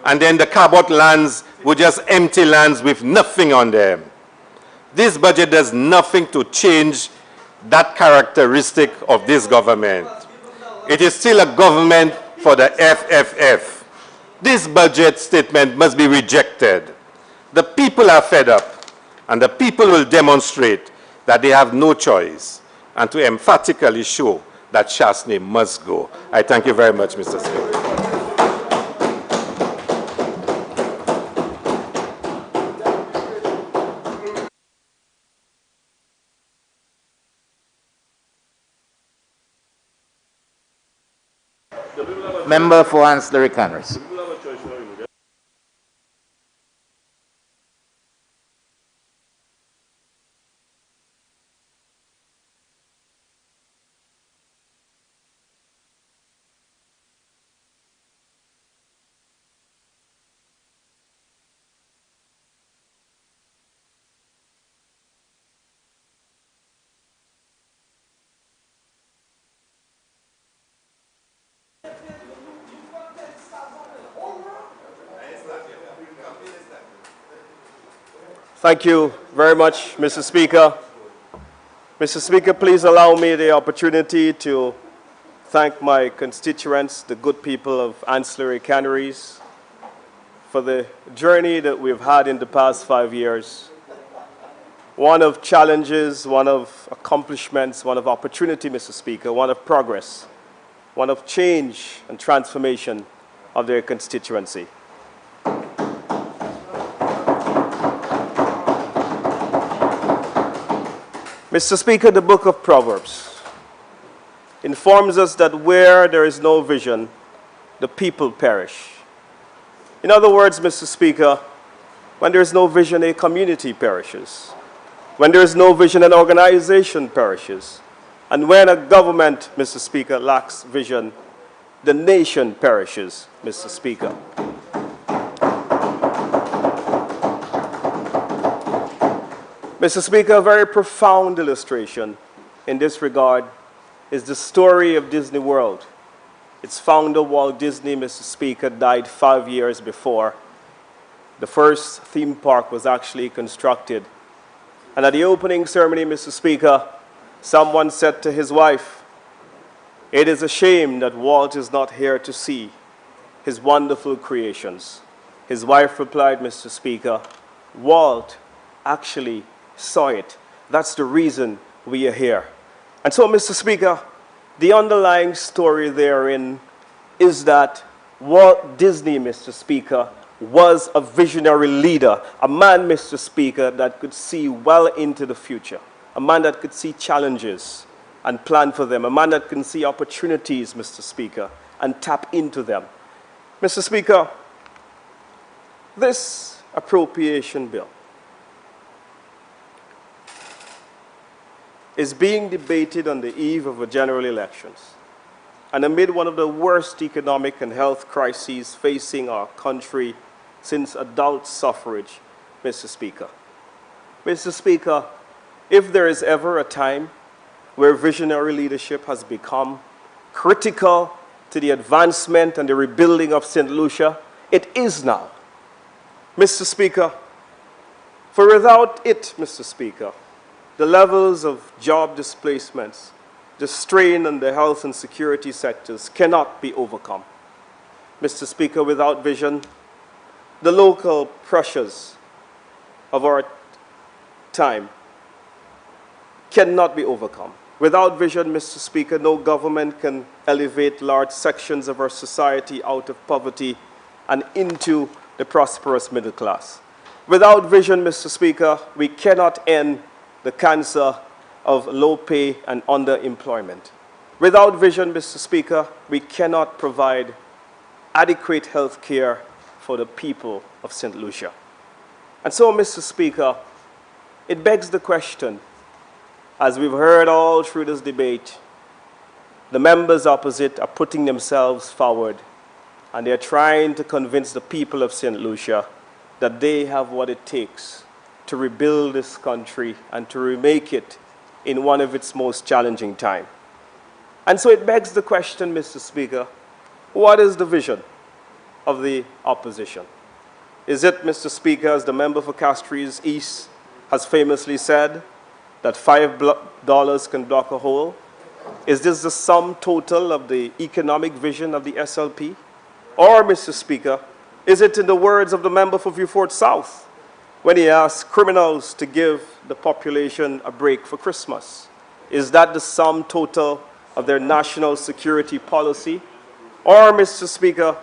And then the Cabot lands were just empty lands with nothing on them. This budget does nothing to change that characteristic of this government. It is still a government for the FFF. This budget statement must be rejected. The people are fed up, and the people will demonstrate that they have no choice, and to emphatically show that Shasney must go. I thank you very much, Mr. Speaker. Member for Ancillary Canarus. Thank you very much, Mr. Speaker. Mr. Speaker, please allow me the opportunity to thank my constituents, the good people of Ancillary Canaries, for the journey that we've had in the past 5 years. One of challenges, one of accomplishments, one of opportunity, Mr. Speaker, one of progress, one of change and transformation of their constituency. Mr. Speaker, the book of Proverbs informs us that where there is no vision, the people perish. In other words, Mr. Speaker, when there is no vision, a community perishes. When there is no vision, an organization perishes. And when a government, Mr. Speaker, lacks vision, the nation perishes, Mr. Speaker. Mr. Speaker, a very profound illustration in this regard is the story of Disney World. Its founder, Walt Disney, Mr. Speaker, died 5 years before the first theme park was actually constructed. And at the opening ceremony, Mr. Speaker, someone said to his wife, "It is a shame that Walt is not here to see his wonderful creations." His wife replied, Mr. Speaker, "Walt actually saw it. That's the reason we are here." And so, Mr. Speaker, the underlying story therein is that Walt Disney, Mr. Speaker, was a visionary leader, a man, Mr. Speaker, that could see well into the future, a man that could see challenges and plan for them, a man that can see opportunities, Mr. Speaker, and tap into them. Mr. Speaker, this appropriation bill is being debated on the eve of a general elections and amid one of the worst economic and health crises facing our country since adult suffrage, Mr. Speaker. Mr. Speaker, if there is ever a time where visionary leadership has become critical to the advancement and the rebuilding of St. Lucia, it is now. Mr. Speaker, for without it, Mr. Speaker, the levels of job displacements, the strain on the health and security sectors cannot be overcome. Mr. Speaker, without vision, the local pressures of our time cannot be overcome. Without vision, Mr. Speaker, no government can elevate large sections of our society out of poverty and into the prosperous middle class. Without vision, Mr. Speaker, we cannot end the cancer of low pay and underemployment. Without vision, Mr. Speaker, we cannot provide adequate health care for the people of St. Lucia. And so, Mr. Speaker, it begs the question, as we've heard all through this debate, the members opposite are putting themselves forward and they're trying to convince the people of St. Lucia that they have what it takes to rebuild this country and to remake it in one of its most challenging times. And so it begs the question, Mr. Speaker, what is the vision of the opposition? Is it, Mr. Speaker, as the member for Castries East has famously said that $5 can block a hole. Is this the sum total of the economic vision of the SLP? Or, Mr. Speaker, is it in the words of the member for Vieux South when he asked criminals to give the population a break for Christmas? Is that the sum total of their national security policy? Or, Mr. Speaker,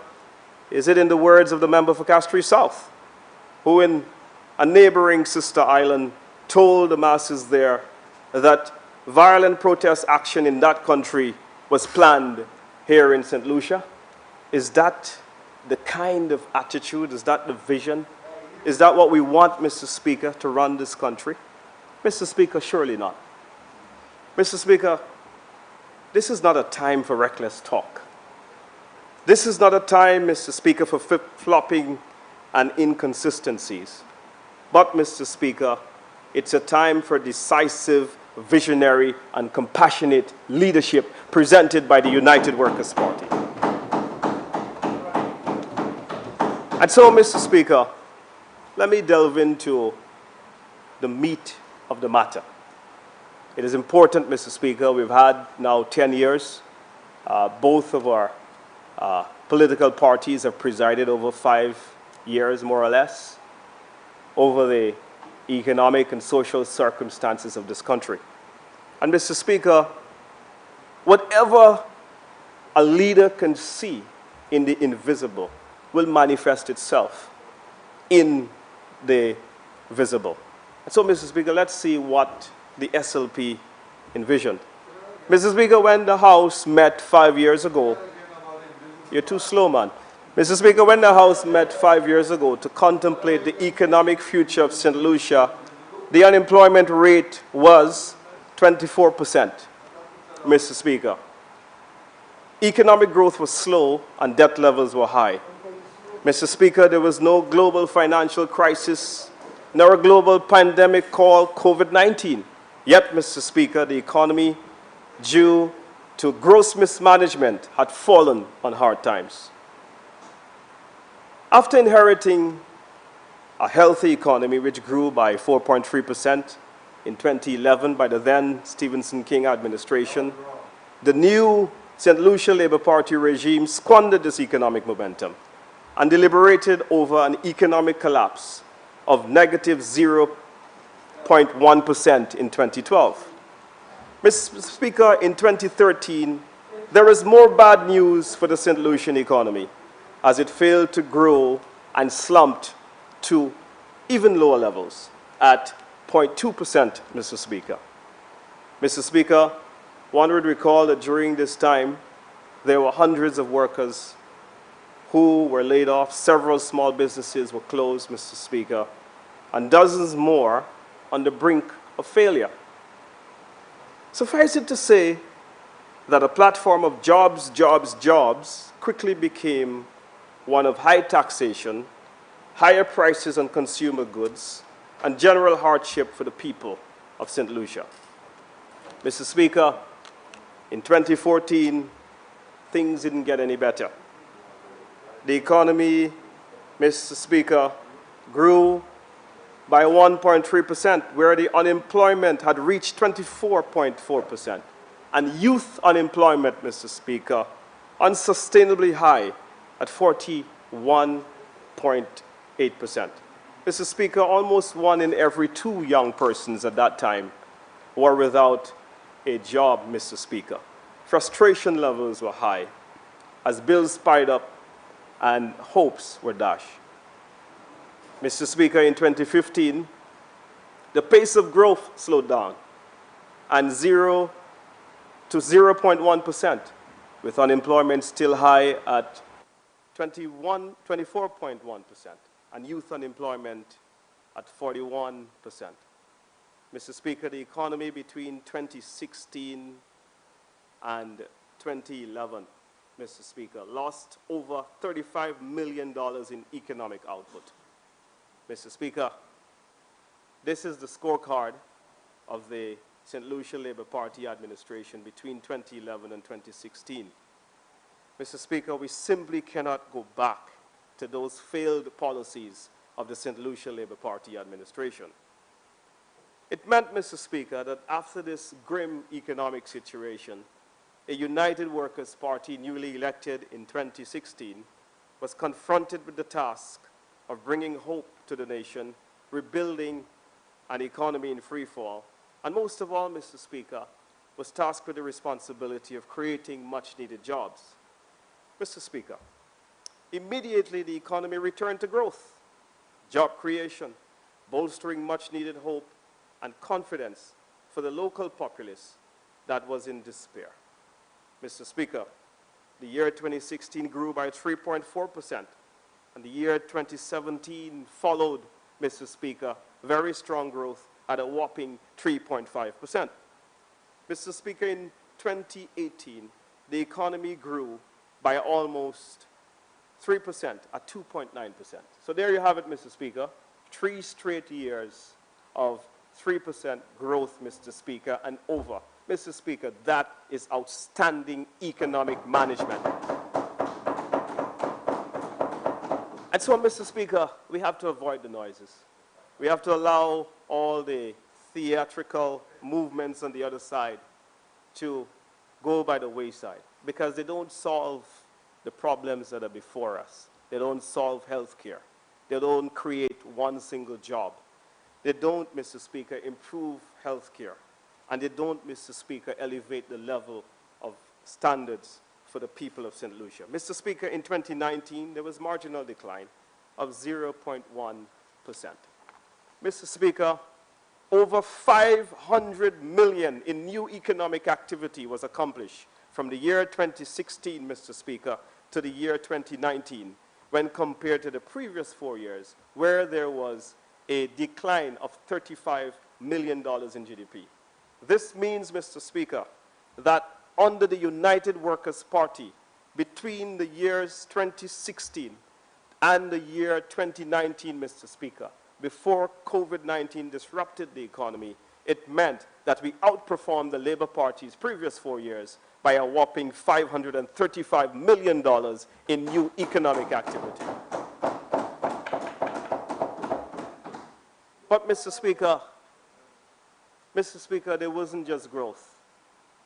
is it in the words of the member for Castries South, who in a neighboring sister island told the masses there that violent protest action in that country was planned here in St. Lucia? Is that the kind of attitude, is that the vision? Is that what we want, Mr. Speaker, to run this country? Mr. Speaker, surely not. Mr. Speaker, this is not a time for reckless talk. This is not a time, Mr. Speaker, for flip-flopping and inconsistencies. But, Mr. Speaker, it's a time for decisive, visionary, and compassionate leadership presented by the United Workers' Party. And so, Mr. Speaker, let me delve into the meat of the matter. It is important, Mr. Speaker, we've had now 10 years. Both of our political parties have presided over 5 years, more or less, over the economic and social circumstances of this country. And, Mr. Speaker, whatever a leader can see in the invisible will manifest itself in the visible. And so, Mr. Speaker, let's see what the SLP envisioned. Mr. Speaker, when the House met 5 years ago, you're too slow, man. Mr. Speaker, when the House met 5 years ago to contemplate the economic future of St. Lucia, the unemployment rate was 24%, Mr. Speaker. Economic growth was slow and debt levels were high. Mr. Speaker, there was no global financial crisis, nor a global pandemic called COVID-19. Yet, Mr. Speaker, the economy, due to gross mismanagement, had fallen on hard times. After inheriting a healthy economy which grew by 4.3% in 2011 by the then Stephenson King administration, the new St. Lucia Labour Party regime squandered this economic momentum and deliberated over an economic collapse of negative 0.1% in 2012. Mr. Speaker, in 2013, there is more bad news for the St. Lucian economy as it failed to grow and slumped to even lower levels at 0.2%, Mr. Speaker. Mr. Speaker, one would recall that during this time, there were hundreds of workers who were laid off, several small businesses were closed, Mr. Speaker, and dozens more on the brink of failure. Suffice it to say that a platform of jobs, jobs, jobs quickly became one of high taxation, higher prices on consumer goods, and general hardship for the people of St. Lucia. Mr. Speaker, in 2014, things didn't get any better. The economy, Mr. Speaker, grew by 1.3%, where the unemployment had reached 24.4%. And youth unemployment, Mr. Speaker, unsustainably high at 41.8%. Mr. Speaker, almost 1 in every 2 young persons at that time were without a job, Mr. Speaker. Frustration levels were high as bills piled up and hopes were dashed. Mr. Speaker, in 2015, the pace of growth slowed down and 0 to 0.1%, with unemployment still high at 24.1%, and youth unemployment at 41%. Mr. Speaker, the economy between 2016 and 2011, Mr. Speaker, lost over $35 million in economic output. Mr. Speaker, this is the scorecard of the St. Lucia Labour Party administration between 2011 and 2016. Mr. Speaker, we simply cannot go back to those failed policies of the St. Lucia Labour Party administration. It meant, Mr. Speaker, that after this grim economic situation, a United Workers' Party newly elected in 2016 was confronted with the task of bringing hope to the nation, rebuilding an economy in free fall, and most of all, Mr. Speaker, was tasked with the responsibility of creating much-needed jobs. Mr. Speaker, immediately the economy returned to growth, job creation, bolstering much-needed hope and confidence for the local populace that was in despair. Mr. Speaker, the year 2016 grew by 3.4%, and the year 2017 followed, Mr. Speaker, very strong growth at a whopping 3.5%. Mr. Speaker, in 2018, the economy grew by almost 3% at 2.9%. So there you have it, Mr. Speaker, 3 straight years of 3% growth, Mr. Speaker, and over. Mr. Speaker, that is outstanding economic management. And so, Mr. Speaker, we have to avoid the noises. We have to allow all the theatrical movements on the other side to go by the wayside, because they don't solve the problems that are before us. They don't solve health care. They don't create one single job. They don't, Mr. Speaker, improve health care. And they don't, Mr. Speaker, elevate the level of standards for the people of St. Lucia. Mr. Speaker, in 2019, there was marginal decline of 0.1%. Mr. Speaker, over 500 million in new economic activity was accomplished from the year 2016, Mr. Speaker, to the year 2019, when compared to the previous 4 years, where there was a decline of $35 million in GDP. This means, Mr. Speaker, that under the United Workers' Party, between the years 2016 and the year 2019, Mr. Speaker, before COVID-19 disrupted the economy, it meant that we outperformed the Labour Party's previous 4 years by a whopping $535 million in new economic activity. But, Mr. Speaker, there wasn't just growth.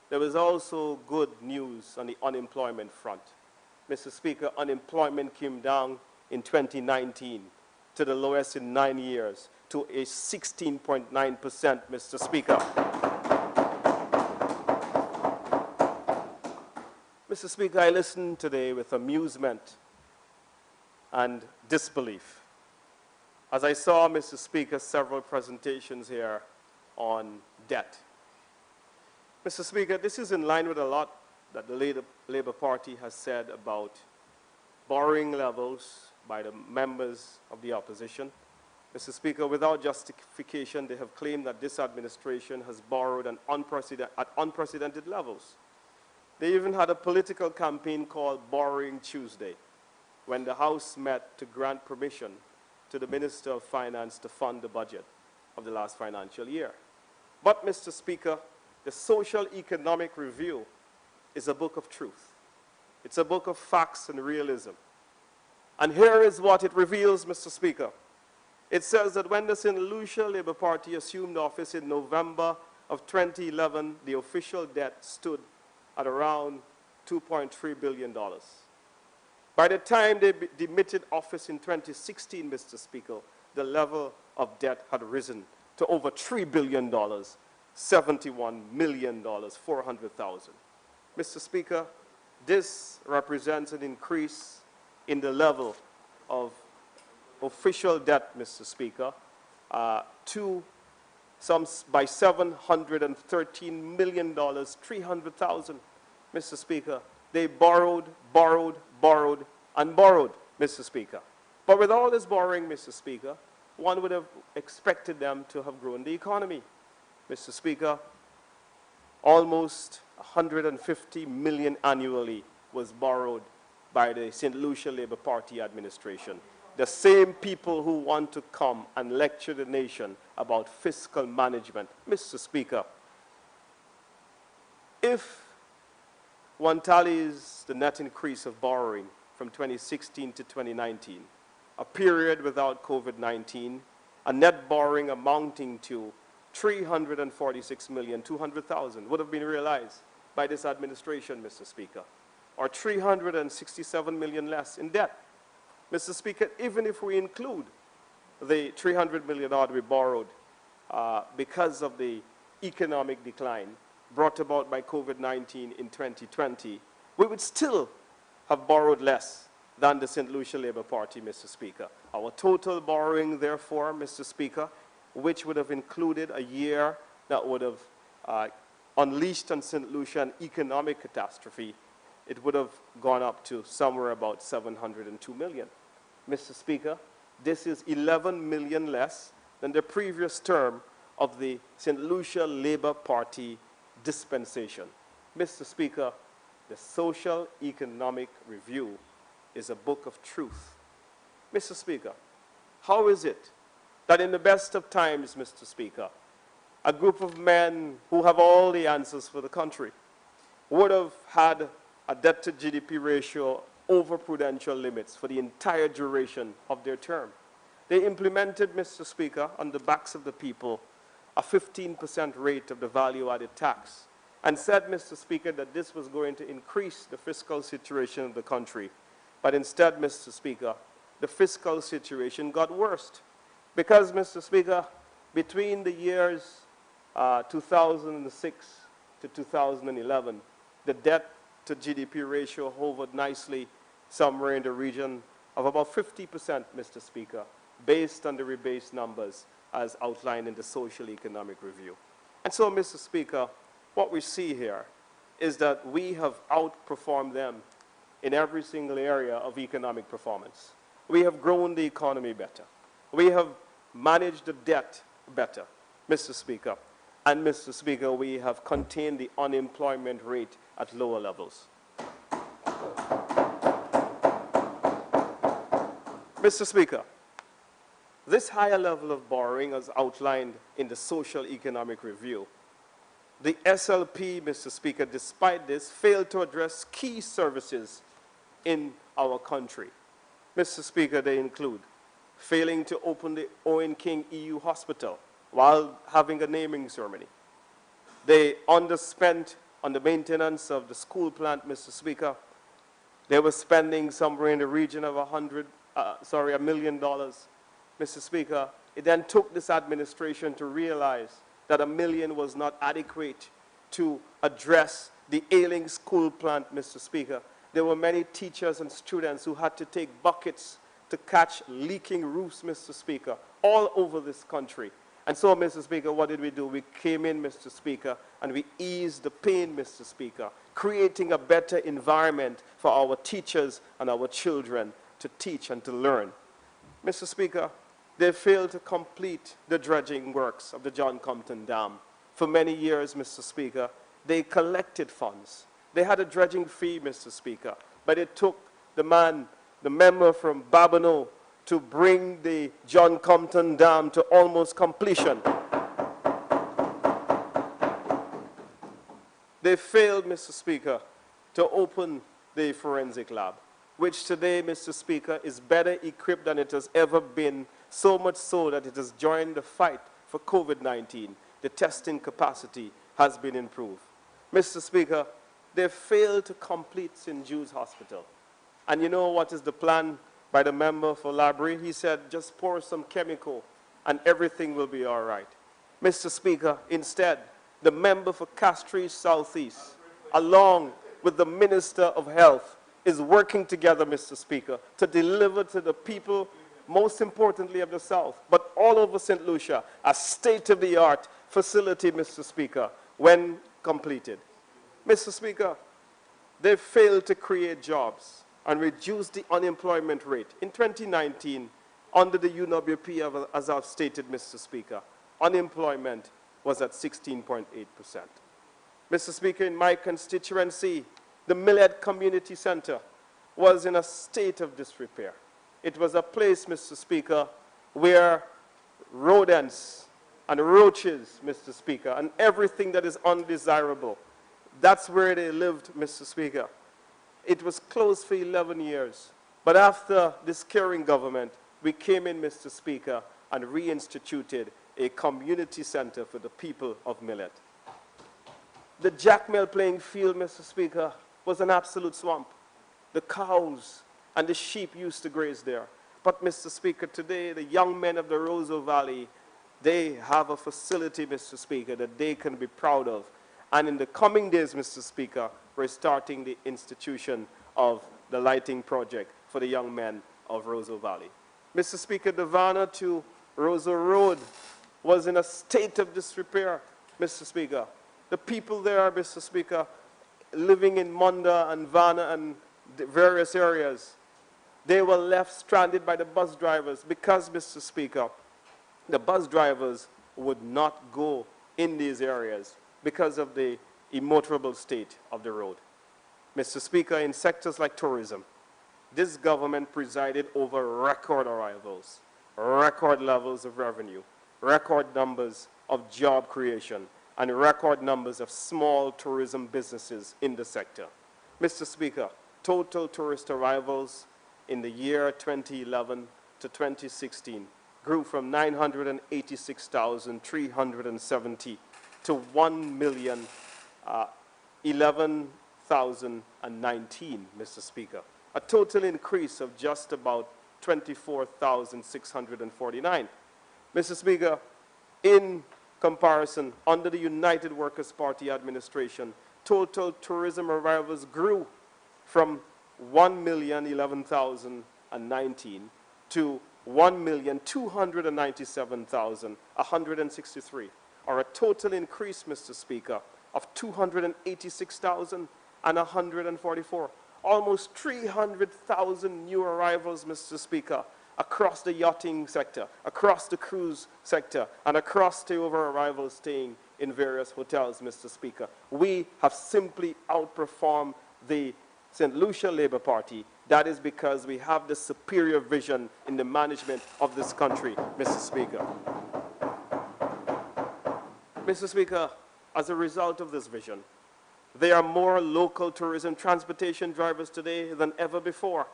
There was also good news on the unemployment front. Mr. Speaker, unemployment came down in 2019 to the lowest in 9 years, to a 16.9%, Mr. Speaker. Mr. Speaker, I listened today with amusement and disbelief as I saw, Mr. Speaker, several presentations here on debt. Mr. Speaker, this is in line with a lot that the Labour Party has said about borrowing levels by the members of the opposition. Mr. Speaker, without justification, they have claimed that this administration has borrowed at unprecedented levels. They even had a political campaign called Borrowing Tuesday, when the House met to grant permission to the Minister of Finance to fund the budget of the last financial year. But, Mr. Speaker, the Social Economic Review is a book of truth. It's a book of facts and realism. And here is what it reveals, Mr. Speaker. It says that when the St. Lucia Labour Party assumed office in November of 2011, the official debt stood at around $2.3 billion. By the time they demitted office in 2016, Mr. Speaker, the level of debt had risen to over $3 billion, $71,400,000. Mr. Speaker, this represents an increase in the level of official debt, Mr. Speaker, by $713 million, $300,000. Mr. Speaker, they borrowed, and borrowed, Mr. Speaker. But with all this borrowing, Mr. Speaker, one would have expected them to have grown the economy. Mr. Speaker, almost $150 million annually was borrowed by the St. Lucia Labour Party administration. The same people who want to come and lecture the nation about fiscal management. Mr. Speaker, if one tallies the net increase of borrowing from 2016 to 2019, a period without COVID-19, a net borrowing amounting to 346,200,000 would have been realized by this administration, Mr. Speaker, or 367 million less in debt. Mr. Speaker, even if we include the 300 million odd we borrowed because of the economic decline brought about by COVID-19 in 2020, we would still have borrowed less than the St. Lucia Labour Party, Mr. Speaker. Our total borrowing, therefore, Mr. Speaker, which would have included a year that would have unleashed on St. Lucia an economic catastrophe, it would have gone up to somewhere about 702 million. Mr. Speaker, this is 11 million less than the previous term of the St. Lucia Labour Party dispensation. Mr. Speaker, the Social Economic Review is a book of truth. Mr. Speaker, how is it that in the best of times, Mr. Speaker, a group of men who have all the answers for the country would have had a debt to GDP ratio over prudential limits for the entire duration of their term? They implemented, Mr. Speaker, on the backs of the people, a 15% rate of the value-added tax, and said, Mr. Speaker, that this was going to increase the fiscal situation of the country. But instead, Mr. Speaker, the fiscal situation got worse. Because, Mr. Speaker, between the years 2006 to 2011, the debt to GDP ratio hovered nicely somewhere in the region of about 50%, Mr. Speaker, based on the rebased numbers as outlined in the Social Economic Review. And so, Mr. Speaker, what we see here is that we have outperformed them in every single area of economic performance. We have grown the economy better. We have managed the debt better, Mr. Speaker. And, Mr. Speaker, we have contained the unemployment rate at lower levels. Mr. Speaker, this higher level of borrowing, as outlined in the Social Economic Review, the SLP, Mr. Speaker, despite this, failed to address key services in our country. Mr. Speaker, they include failing to open the Owen King EU Hospital while having a naming ceremony. They underspent on the maintenance of the school plant, Mr. Speaker. They were spending somewhere in the region of $1 million. Mr. Speaker, it then took this administration to realize that $1 million was not adequate to address the ailing school plant, Mr. Speaker. There were many teachers and students who had to take buckets to catch leaking roofs, Mr. Speaker, all over this country. And so, Mr. Speaker, what did we do? We came in, Mr. Speaker, and we eased the pain, Mr. Speaker, creating a better environment for our teachers and our children to teach and to learn. Mr. Speaker, they failed to complete the dredging works of the John Compton Dam. For many years, Mr. Speaker, they collected funds. They had a dredging fee, Mr. Speaker, but it took the member from Babonneau, to bring the John Compton Dam to almost completion. They failed, Mr. Speaker, to open the forensic lab, which today, Mr. Speaker, is better equipped than it has ever been, so much so that it has joined the fight for COVID-19. The testing capacity has been improved. Mr. Speaker, they failed to complete St. Jude's Hospital. And you know what is the plan by the member for Labrie? He said, just pour some chemical and everything will be all right. Mr. Speaker, instead, the member for Castries Southeast, along with the Minister of Health, is working together, Mr. Speaker, to deliver to the people, most importantly of the South, but all over St. Lucia, a state-of-the-art facility, Mr. Speaker, when completed. Mr. Speaker, they failed to create jobs and reduce the unemployment rate. In 2019, under the UWP, as I've stated, Mr. Speaker, unemployment was at 16.8%. Mr. Speaker, in my constituency, the Millhead Community Center was in a state of disrepair. It was a place, Mr. Speaker, where rodents and roaches, Mr. Speaker, and everything that is undesirable, that's where they lived, Mr. Speaker. It was closed for 11 years. But after this caring government, we came in, Mr. Speaker, and reinstituted a community center for the people of Millet. The Jackmill playing field, Mr. Speaker, was an absolute swamp. The cows and the sheep used to graze there. But, Mr. Speaker, today the young men of the Roseau Valley, they have a facility, Mr. Speaker, that they can be proud of. And in the coming days, Mr. Speaker, we're starting the institution of the lighting project for the young men of Roseau Valley. Mr. Speaker, the Vanna to Roseau Road was in a state of disrepair, Mr. Speaker. The people there, Mr. Speaker, living in Munda and Vanna and the various areas, they were left stranded by the bus drivers because, Mr. Speaker, the bus drivers would not go in these areas because of the immotorable state of the road. Mr. Speaker, in sectors like tourism, this government presided over record arrivals, record levels of revenue, record numbers of job creation, and record numbers of small tourism businesses in the sector. Mr. Speaker, total tourist arrivals in the year 2011 to 2016 grew from 986,370 to 1,011,019, Mr. Speaker, a total increase of just about 24,649. Mr. Speaker, in comparison, under the United Workers' Party administration, total tourism arrivals grew from 1,011,019 to 1,297,163, or a total increase, Mr. Speaker, of 286,144. Almost 300,000 new arrivals, Mr. Speaker, across the yachting sector, across the cruise sector, and across the over-arrivals staying in various hotels, Mr. Speaker. We have simply outperformed the St. Lucia Labour Party. That is because we have the superior vision in the management of this country, Mr. Speaker. Mr. Speaker, as a result of this vision, there are more local tourism transportation drivers today than ever before.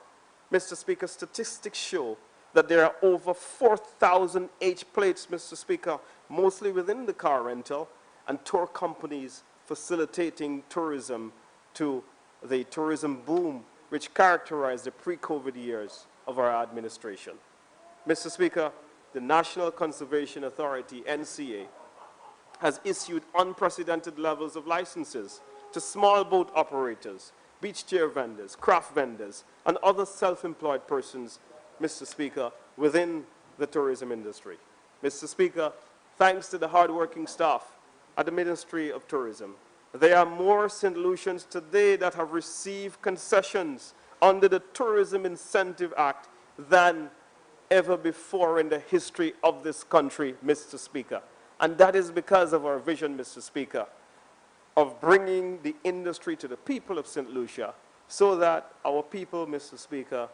Mr. Speaker, statistics show that there are over 4,000 H-plates, Mr. Speaker, mostly within the car rental and tour companies facilitating tourism to the tourism boom which characterized the pre-COVID years of our administration. Mr. Speaker, the National Conservation Authority, NCA, has issued unprecedented levels of licenses to small boat operators, beach chair vendors, craft vendors, and other self-employed persons, Mr. Speaker, within the tourism industry. Mr. Speaker, thanks to the hardworking staff at the Ministry of Tourism, there are more St. Lucians today that have received concessions under the Tourism Incentive Act than ever before in the history of this country, Mr. Speaker. And that is because of our vision, Mr. Speaker, of bringing the industry to the people of St. Lucia so that our people, Mr. Speaker,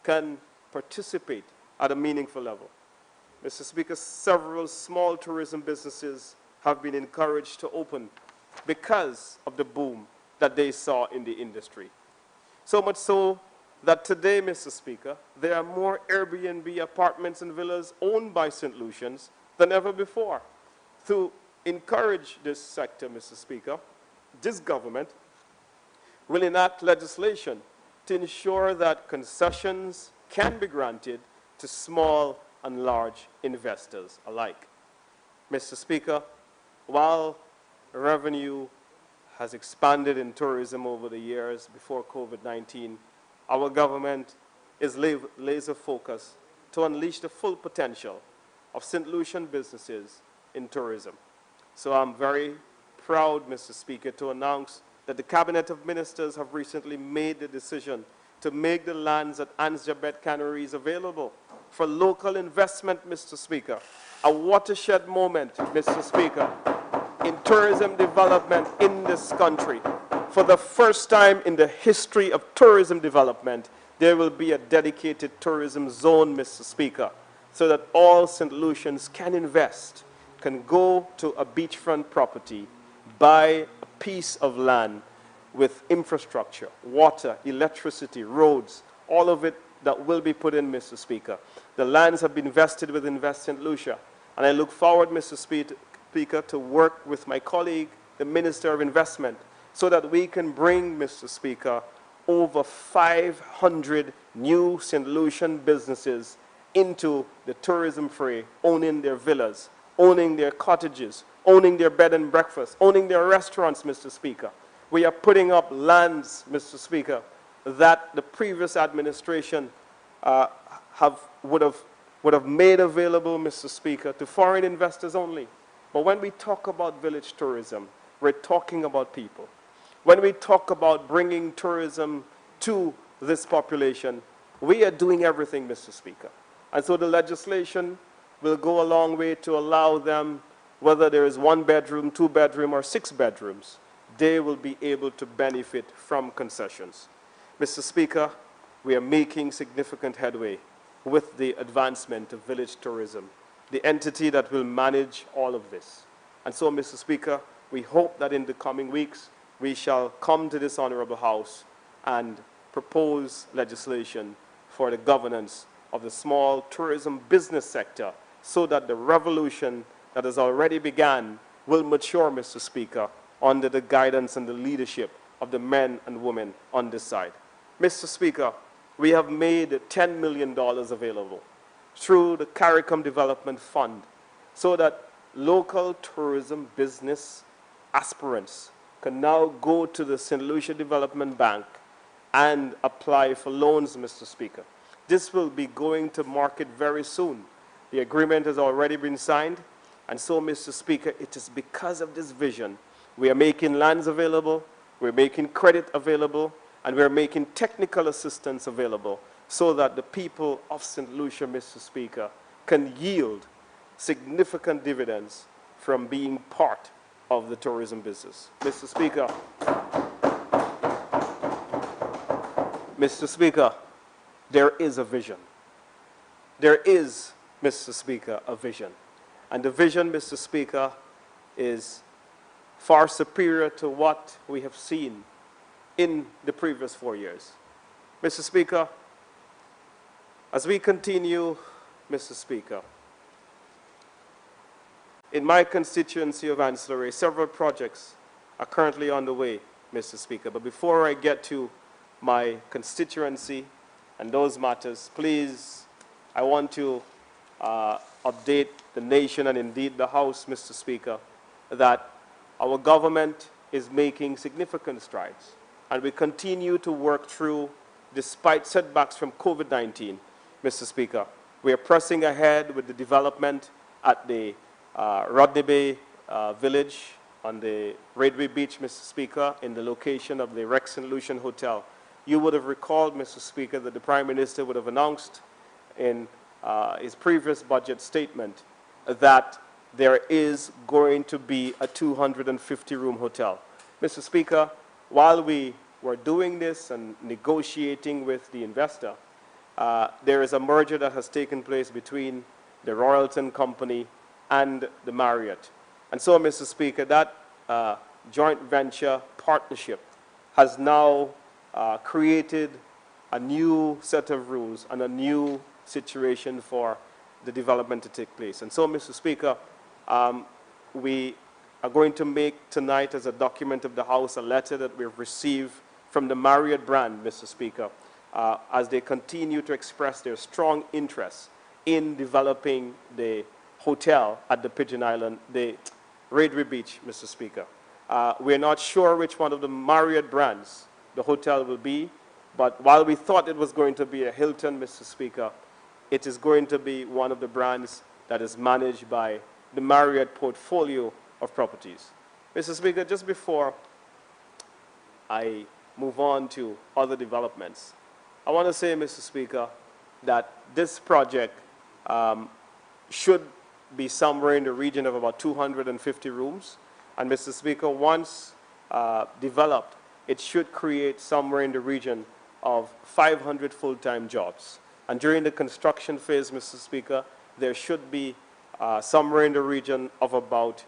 can participate at a meaningful level. Mr. Speaker, several small tourism businesses have been encouraged to open because of the boom that they saw in the industry. So much so that today, Mr. Speaker, there are more Airbnb apartments and villas owned by St. Lucians than ever before. To encourage this sector, Mr. Speaker, this government will enact legislation to ensure that concessions can be granted to small and large investors alike. Mr. Speaker, while revenue has expanded in tourism over the years before COVID-19, our government is laser focused to unleash the full potential of St. Lucian businesses in tourism. So I'm very proud, Mr. Speaker, to announce that the Cabinet of Ministers have recently made the decision to make the lands at Ansjabet Canneries available for local investment, Mr. Speaker. A watershed moment, Mr. Speaker, in tourism development in this country. For the first time in the history of tourism development, there will be a dedicated tourism zone, Mr. Speaker, so that all St. Lucians can invest, can go to a beachfront property, buy a piece of land with infrastructure, water, electricity, roads, all of it that will be put in, Mr. Speaker. The lands have been vested with Invest St. Lucia. And I look forward, Mr. Speaker, to work with my colleague, the Minister of Investment, so that we can bring, Mr. Speaker, over 500 new St. Lucian businesses into the tourism fray, owning their villas, owning their cottages, owning their bed and breakfast, owning their restaurants, Mr. Speaker. We are putting up lands, Mr. Speaker, that the previous administration would have made available, Mr. Speaker, to foreign investors only. But when we talk about village tourism, we're talking about people. When we talk about bringing tourism to this population, we are doing everything, Mr. Speaker. And so the legislation will go a long way to allow them, whether there is 1 bedroom, 2 bedroom, or 6 bedrooms, they will be able to benefit from concessions. Mr. Speaker, we are making significant headway with the advancement of village tourism, the entity that will manage all of this. And so, Mr. Speaker, we hope that in the coming weeks, we shall come to this honorable House and propose legislation for the governance of the small tourism business sector so that the revolution that has already begun will mature, Mr. Speaker, under the guidance and the leadership of the men and women on this side. Mr. Speaker, we have made $10 million available through the CARICOM Development Fund so that local tourism business aspirants can now go to the St. Lucia Development Bank and apply for loans, Mr. Speaker. This will be going to market very soon. The agreement has already been signed, and so, Mr. Speaker, it is because of this vision we are making lands available, we're making credit available, and we're making technical assistance available so that the people of St. Lucia, Mr. Speaker, can yield significant dividends from being part of the tourism business. Mr. Speaker, there is a vision. There is, Mr. Speaker, a vision. And the vision, Mr. Speaker, is far superior to what we have seen in the previous 4 years. Mr. Speaker, as we continue, Mr. Speaker, in my constituency of Ancillary, several projects are currently on the way, Mr. Speaker. But before I get to my constituency and those matters, please, I want to update the nation and indeed the House, Mr. Speaker, that our government is making significant strides. And we continue to work through, despite setbacks from COVID-19, Mr. Speaker. We are pressing ahead with the development at the Rodney Bay Village on the Railway Beach, Mr. Speaker, in the location of the Rex St. Lucian Hotel. You would have recalled, Mr. Speaker, that the Prime Minister would have announced in his previous budget statement that there is going to be a 250-room hotel. Mr. Speaker, while we were doing this and negotiating with the investor, there is a merger that has taken place between the Royalton Company and the Marriott. And so, Mr. Speaker, that joint venture partnership has now created a new set of rules and a new situation for the development to take place. And so, Mr. Speaker, we are going to make tonight as a document of the House a letter that we've received from the Marriott brand, Mr. Speaker, as they continue to express their strong interest in developing the hotel at the Pigeon Island, the Railway Beach, Mr. Speaker. We're not sure which one of the Marriott brands the hotel will be, but while we thought it was going to be a Hilton, Mr. Speaker, it is going to be one of the brands that is managed by the Marriott portfolio of properties. Mr. Speaker, just before I move on to other developments, I want to say, Mr. Speaker, that this project should be somewhere in the region of about 250 rooms. And Mr. Speaker, once developed, it should create somewhere in the region of 500 full-time jobs. And during the construction phase, Mr. Speaker, there should be somewhere in the region of about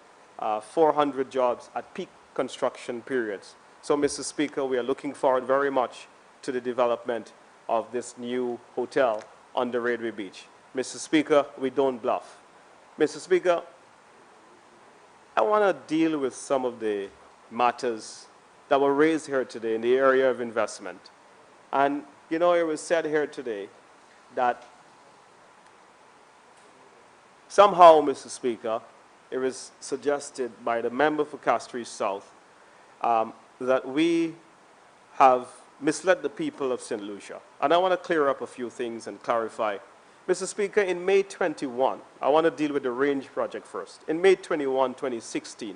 400 jobs at peak construction periods. So, Mr. Speaker, we are looking forward very much to the development of this new hotel on the Railway Beach. Mr. Speaker, we don't bluff. Mr. Speaker, I want to deal with some of the matters that were raised here today in the area of investment. And, you know, it was said here today that somehow, Mr. Speaker, it was suggested by the member for Castries South that we have misled the people of St. Lucia. And I want to clear up a few things and clarify. Mr. Speaker, in May 21, I want to deal with the range project first. In May 21, 2016,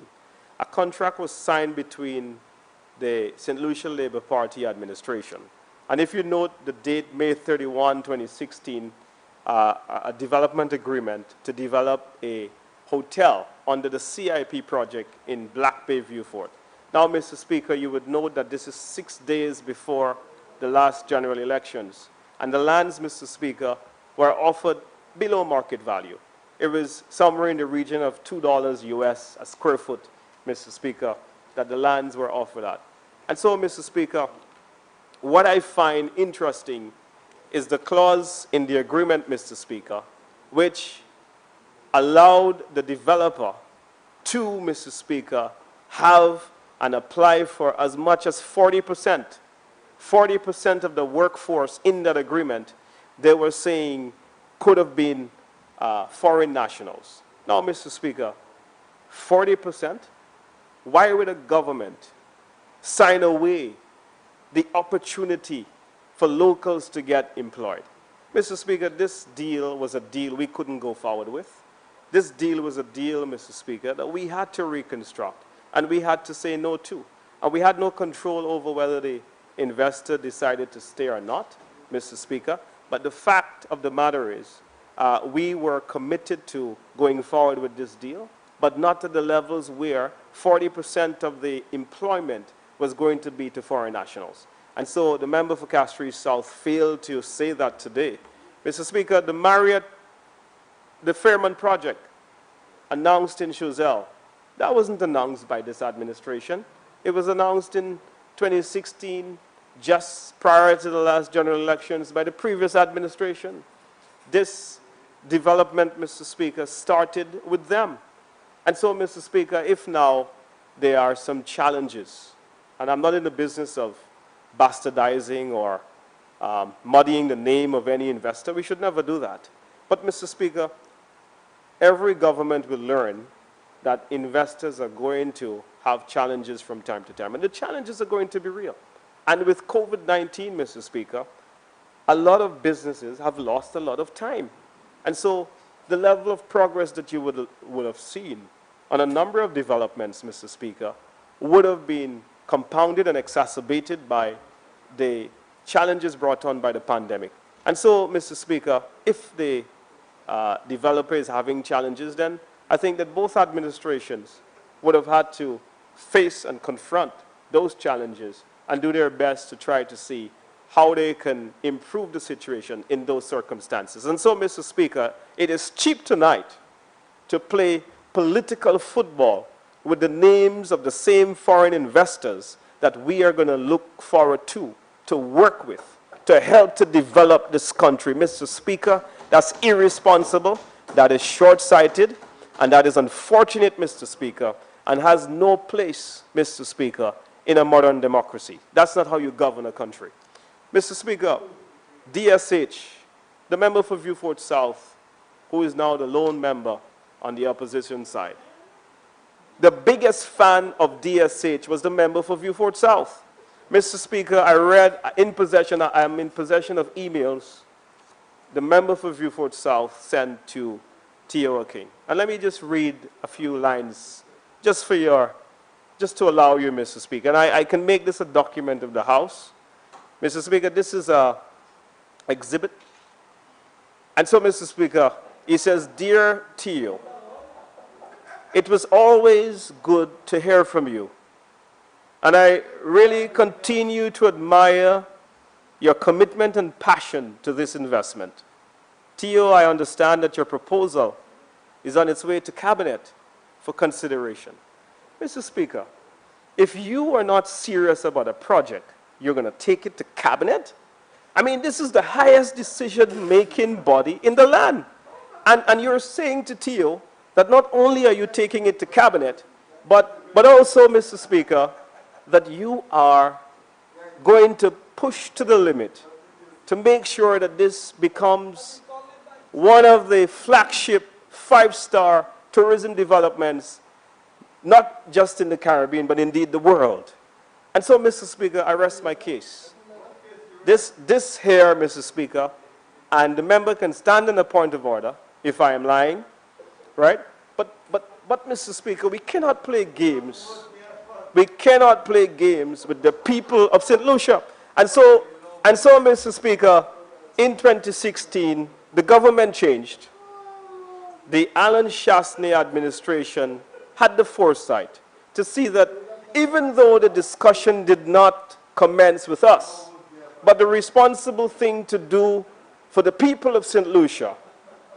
a contract was signed between the St. Lucia Labour Party administration. And if you note the date, May 31, 2016, a development agreement to develop a hotel under the CIP project in Black Bay View Fort. Now, Mr. Speaker, you would note that this is 6 days before the last general elections. And the lands, Mr. Speaker, were offered below market value. It was somewhere in the region of $2 US a square foot, Mr. Speaker, that the lands were offered at. And so, Mr. Speaker, what I find interesting is the clause in the agreement, Mr. Speaker, which allowed the developer to, Mr. Speaker, have and apply for as much as 40%. 40% of the workforce in that agreement, they were saying could have been foreign nationals. Now, Mr. Speaker, 40%? Why would a government sign away the opportunity for locals to get employed? Mr. Speaker, this deal was a deal we couldn't go forward with. This deal was a deal, Mr. Speaker, that we had to reconstruct, and we had to say no to. And we had no control over whether the investor decided to stay or not, Mr. Speaker. But the fact of the matter is, we were committed to going forward with this deal, but not at the levels where 40% of the employment was going to be to foreign nationals. And so the member for Castries South failed to say that today. Mr. Speaker, the Marriott, the Fairmont project announced in Choiseul, that wasn't announced by this administration. It was announced in 2016, just prior to the last general elections, by the previous administration. This development, Mr. Speaker, started with them. And so, Mr. Speaker, if now there are some challenges, and I'm not in the business of bastardizing or muddying the name of any investor, we should never do that. But, Mr. Speaker, every government will learn that investors are going to have challenges from time to time, and the challenges are going to be real. And with COVID-19, Mr. Speaker, a lot of businesses have lost a lot of time. And so the level of progress that you would have seen on a number of developments, Mr. Speaker, would have been compounded and exacerbated by the challenges brought on by the pandemic. And so, Mr. Speaker, if the developer is having challenges, then I think that both administrations would have had to face and confront those challenges and do their best to try to see how they can improve the situation in those circumstances. And so, Mr. Speaker, it is cheap tonight to play political football with the names of the same foreign investors that we are going to look forward to work with, to help to develop this country. Mr. Speaker, that's irresponsible, that is short-sighted, and that is unfortunate, Mr. Speaker, and has no place, Mr. Speaker, in a modern democracy. That's not how you govern a country. Mr. Speaker, DSH, the member for View Fort South, who is now the lone member on the opposition side, the biggest fan of DSH was the member for View Fort South. Mr. Speaker, I am in possession of emails the member for View Fort South sent to T.O. King. And let me just read a few lines just to allow you, Mr. Speaker. And I can make this a document of the House. Mr. Speaker, this is an exhibit. And so, Mr. Speaker, he says, "Dear T.O., it was always good to hear from you. And I really continue to admire your commitment and passion to this investment. T.O., I understand that your proposal is on its way to Cabinet for consideration." Mr. Speaker, if you are not serious about a project, you're going to take it to Cabinet? I mean, this is the highest decision-making body in the land. And you're saying to T.O., that not only are you taking it to cabinet, but also, Mr. Speaker, that you are going to push to the limit to make sure that this becomes one of the flagship five-star tourism developments, not just in the Caribbean, but indeed the world. And so, Mr. Speaker, I rest my case. This here, Mr. Speaker, and the member can stand on a point of order if I am lying, right? But Mr. Speaker, we cannot play games. We cannot play games with the people of St. Lucia. And so, Mr. Speaker, in 2016, the government changed. The Alan Shastney administration had the foresight to see that even though the discussion did not commence with us, but the responsible thing to do for the people of St. Lucia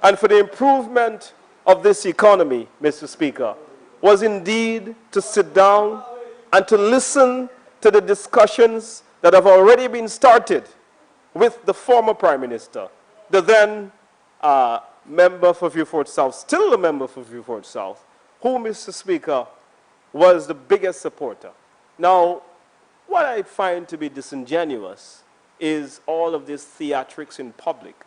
and for the improvement of this economy, Mr. Speaker, was indeed to sit down and to listen to the discussions that have already been started with the former Prime Minister, the then member for Vieux-Fort South, still a member for Vieux-Fort South, who, Mr. Speaker, was the biggest supporter. Now, what I find to be disingenuous is all of this theatrics in public.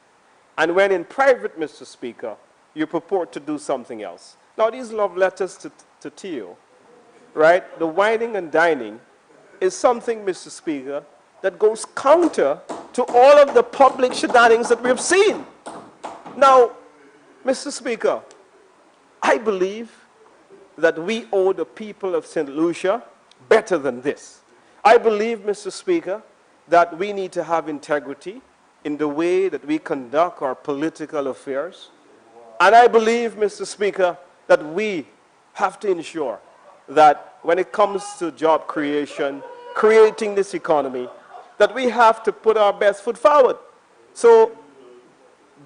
And when in private, Mr. Speaker, you purport to do something else. Now, these love letters to Theo, right? The whining and dining is something, Mr. Speaker, that goes counter to all of the public shenanigans that we have seen. Now, Mr. Speaker, I believe that we owe the people of St. Lucia better than this. I believe, Mr. Speaker, that we need to have integrity in the way that we conduct our political affairs. And I believe, Mr. Speaker, that we have to ensure that when it comes to job creation, creating this economy, that we have to put our best foot forward. So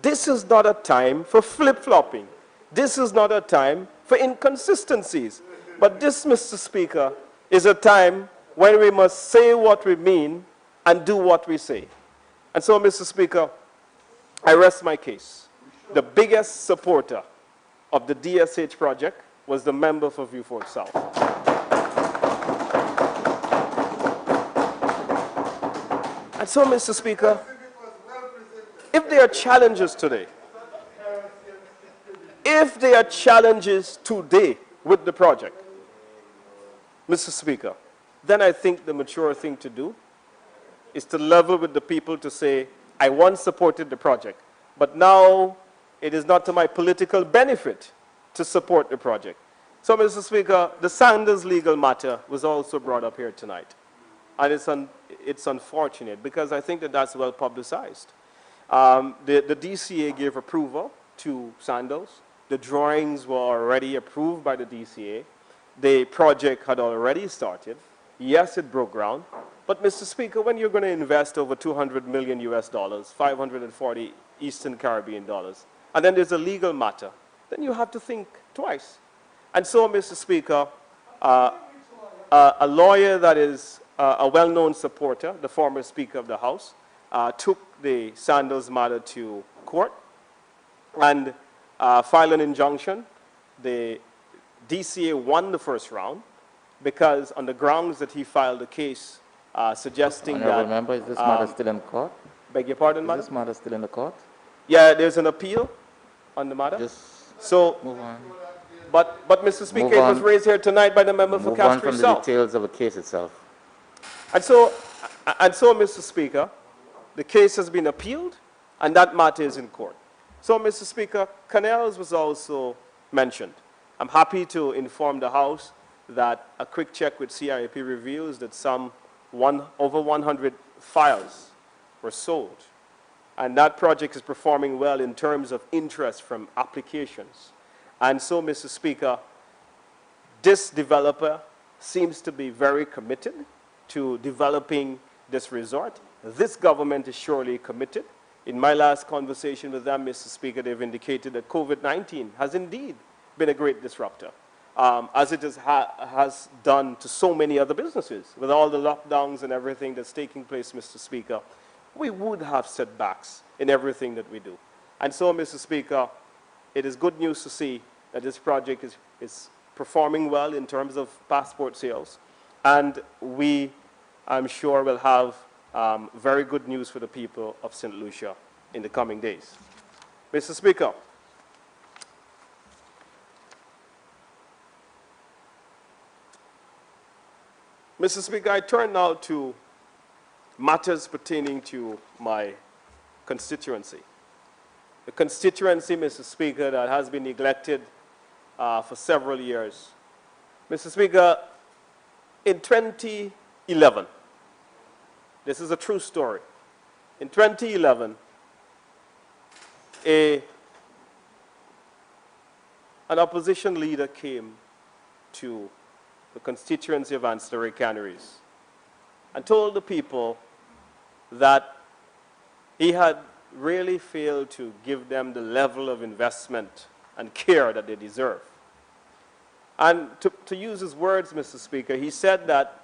this is not a time for flip-flopping. This is not a time for inconsistencies. But this, Mr. Speaker, is a time when we must say what we mean and do what we say. And so, Mr. Speaker, I rest my case. The biggest supporter of the DSH project was the member for Vieux-Fort South. And so, Mr. Speaker, if there are challenges today, if there are challenges today with the project, Mr. Speaker, then I think the mature thing to do is to level with the people to say, I once supported the project, but now it is not to my political benefit to support the project. So, Mr. Speaker, the Sanders legal matter was also brought up here tonight. And it's unfortunate because I think that that's well publicized. The DCA gave approval to Sanders. The drawings were already approved by the DCA. The project had already started. Yes, it broke ground. But, Mr. Speaker, when you're going to invest over $200 million US dollars, 540 Eastern Caribbean dollars, and then there's a legal matter, then you have to think twice. And so, Mr. Speaker, a lawyer that is a well-known supporter, the former Speaker of the House, took the Sanders matter to court and filed an injunction. The DCA won the first round because on the grounds that he filed a case suggesting that... Honorable Member, is this matter still in court? Beg your pardon, madam? Is this matter still in the court? Yeah, there's an appeal on the matter. Just so, move on. But Mr. Speaker, it was raised here tonight by the member for Castro Move on from the details of the case itself. And so, Mr. Speaker, the case has been appealed, and that matter is in court. So, Mr. Speaker, Canals was also mentioned. I'm happy to inform the House that a quick check with CIP reveals that over 100 files were sold. And that project is performing well in terms of interest from applications. And so, Mr. Speaker, this developer seems to be very committed to developing this resort. This government is surely committed. In my last conversation with them, Mr. Speaker, they've indicated that COVID-19 has indeed been a great disruptor, as it has done to so many other businesses. With all the lockdowns and everything that's taking place, Mr. Speaker, we would have setbacks in everything that we do. And so, Mr. Speaker, it is good news to see that this project is performing well in terms of passport sales. And we, I'm sure, will have very good news for the people of St. Lucia in the coming days. Mr. Speaker, I turn now to matters pertaining to my constituency. The constituency, Mr. Speaker, that has been neglected for several years. Mr. Speaker, in 2011, this is a true story. In 2011, an opposition leader came to the constituency of Ancillary Canneries and told the people that he had really failed to give them the level of investment and care that they deserve. And to use his words, Mr. Speaker, he said that,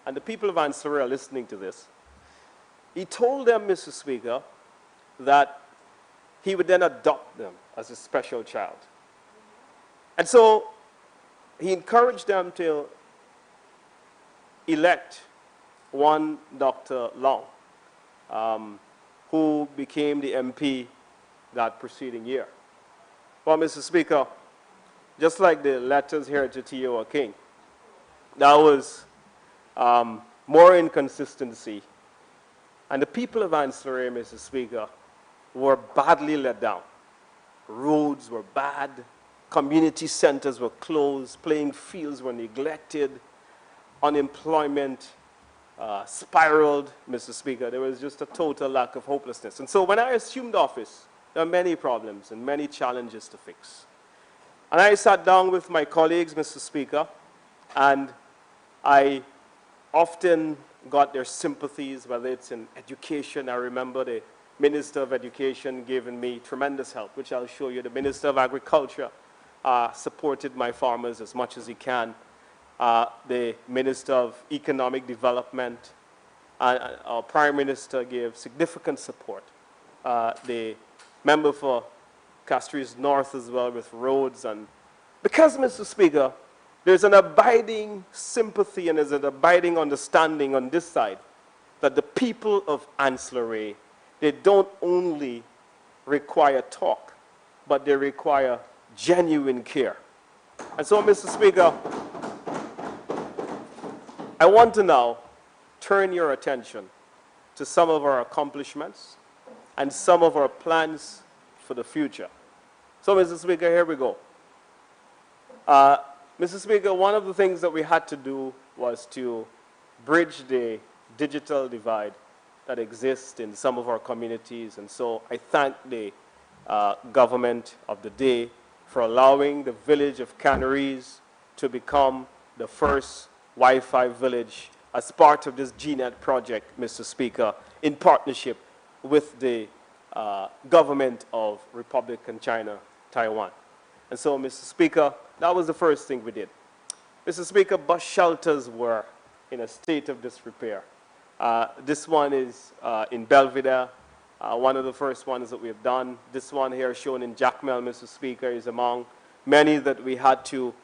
and the people of Ancillary are listening to this, he told them, Mr. Speaker, that he would then adopt them as a special child. And so he encouraged them to elect one Dr. Long, who became the MP that preceding year. Well, Mr. Speaker, just like the letters here to T.O. King, there was more inconsistency. And the people of Ancillary, Mr. Speaker, were badly let down. Roads were bad, community centers were closed, playing fields were neglected, unemployment spiraled, Mr. Speaker. There was just a total lack of hopelessness. And so when I assumed office, there are many problems and many challenges to fix. And I sat down with my colleagues, Mr. Speaker, and I often got their sympathies, whether it's in education. I remember the Minister of Education giving me tremendous help, which I'll show you. The Minister of Agriculture supported my farmers as much as he can. The Minister of Economic Development, our Prime Minister gave significant support. The member for Castries North as well with roads. And because, Mr. Speaker, there's an abiding sympathy and there's an abiding understanding on this side that the people of Ancillary, they don't only require talk, but they require genuine care. And so, Mr. Speaker, I want to now turn your attention to some of our accomplishments and some of our plans for the future. So, Mr. Speaker, here we go. Mr. Speaker, one of the things that we had to do was to bridge the digital divide that exists in some of our communities. And so I thank the government of the day for allowing the village of Canneries to become the first Wi-Fi village as part of this GNet project, Mr. Speaker, in partnership with the government of Republican China, Taiwan. And so, Mr. Speaker, that was the first thing we did. Mr. Speaker, bus shelters were in a state of disrepair. This one is in Belvedere, one of the first ones that we have done. This one here shown in Jacmel, Mr. Speaker, is among many that we had to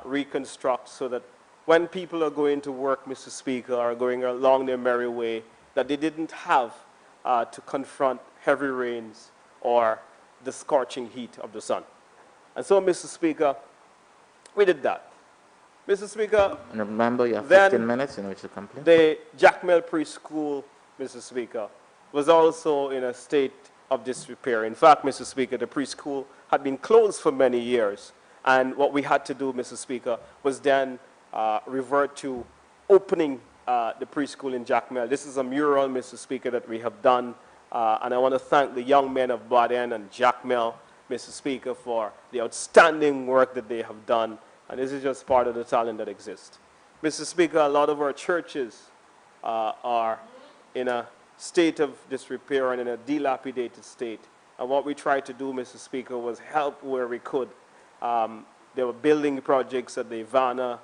reconstruct so that when people are going to work, Mr. Speaker, or going along their merry way, that they didn't have to confront heavy rains or the scorching heat of the sun. And so, Mr. Speaker, we did that. Mr. Speaker, and remember, you have 15 minutes in which to complete. The Jacmel preschool, Mr. Speaker, was also in a state of disrepair. In fact, Mr. Speaker, the preschool had been closed for many years. And what we had to do, Mr. Speaker, was then revert to opening the preschool in Jacmel. This is a mural, Mr. Speaker, that we have done. And I want to thank the young men of Baden and Jacmel, Mr. Speaker, for the outstanding work that they have done. And this is just part of the talent that exists. Mr. Speaker, a lot of our churches are in a state of disrepair and in a dilapidated state. And what we tried to do, Mr. Speaker, was help where we could. There were building projects at the Vanna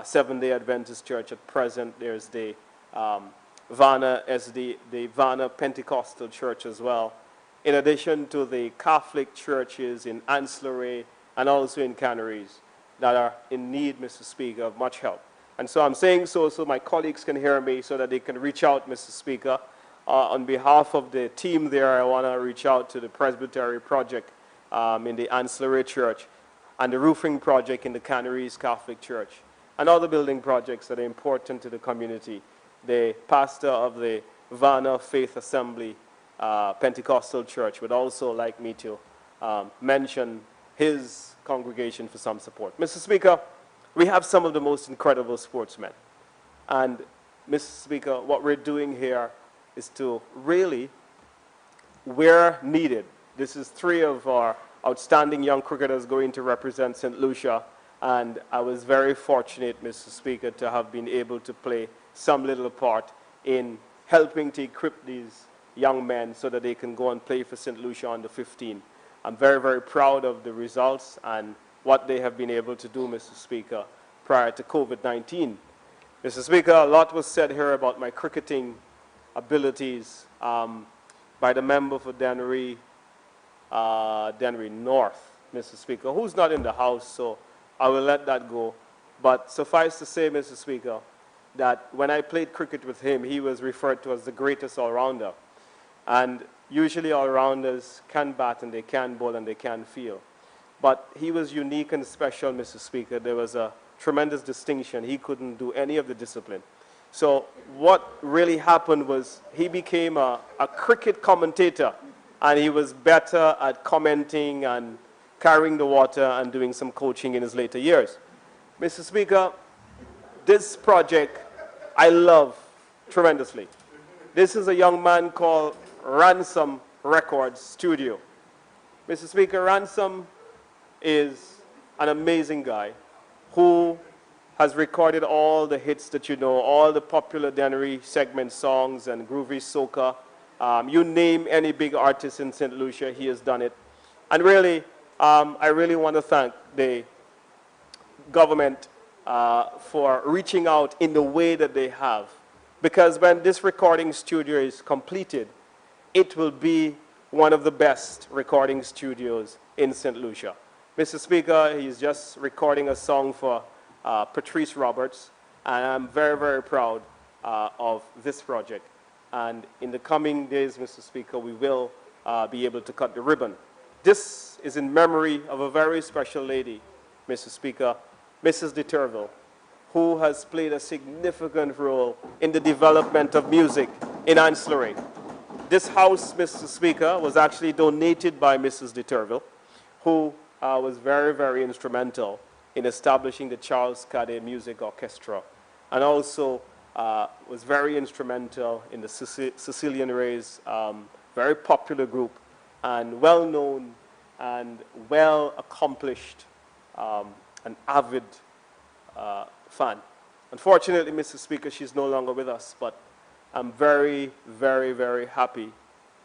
Seventh-day Adventist Church at present. There's the Vanna Pentecostal Church as well. In addition to the Catholic churches in Ancillary and also in canneries that are in need, Mr. Speaker, of much help. And so I'm saying so my colleagues can hear me so that they can reach out, Mr. Speaker. On behalf of the team there, I want to reach out to the Presbytery project in the Ancillary Church and the roofing project in the Canneries Catholic Church and other building projects that are important to the community. The pastor of the Varna Faith Assembly Pentecostal Church would also like me to mention his congregation for some support. Mr. Speaker, we have some of the most incredible sportsmen. And, Mr. Speaker, what we're doing here is to really, where needed, this is 3 of our outstanding young cricketers going to represent St. Lucia, and I was very fortunate, Mr. Speaker, to have been able to play some little part in helping to equip these young men so that they can go and play for St. Lucia under 15. I'm very, very proud of the results and what they have been able to do, Mr. Speaker, prior to COVID-19. Mr. Speaker, a lot was said here about my cricketing abilities by the member for Dennery North, Mr. Speaker, who's not in the House, so I will let that go. But suffice to say, Mr. Speaker, that when I played cricket with him, he was referred to as the greatest all-rounder. And usually all-rounders can bat and they can bowl and they can field. But he was unique and special, Mr. Speaker. There was a tremendous distinction. He couldn't do any of the discipline. So what really happened was he became a cricket commentator, and he was better at commenting and carrying the water and doing some coaching in his later years. Mr. Speaker, this project I love tremendously. This is a young man called Ransom Records Studio. Mr. Speaker, Ransom is an amazing guy who has recorded all the hits that you know, all the popular Dennery segment songs and groovy soca. You name any big artist in St. Lucia, he has done it. And really, I really want to thank the government for reaching out in the way that they have. Because when this recording studio is completed, it will be one of the best recording studios in St. Lucia. Mr. Speaker, he's just recording a song for Patrice Roberts, and I'm very, very proud of this project. And in the coming days, Mr. Speaker, we will be able to cut the ribbon. This is in memory of a very special lady, Mr. Speaker, Mrs. de Turville, who has played a significant role in the development of music in Ancillary. This house, Mr. Speaker, was actually donated by Mrs. de Turville, who was very, very instrumental in establishing the Charles Cadet Music Orchestra, and also was very instrumental in the Sicilian Rays, very popular group, and well-known and well-accomplished and avid fan. Unfortunately, Mr. Speaker, she's no longer with us, but I'm very, very, very happy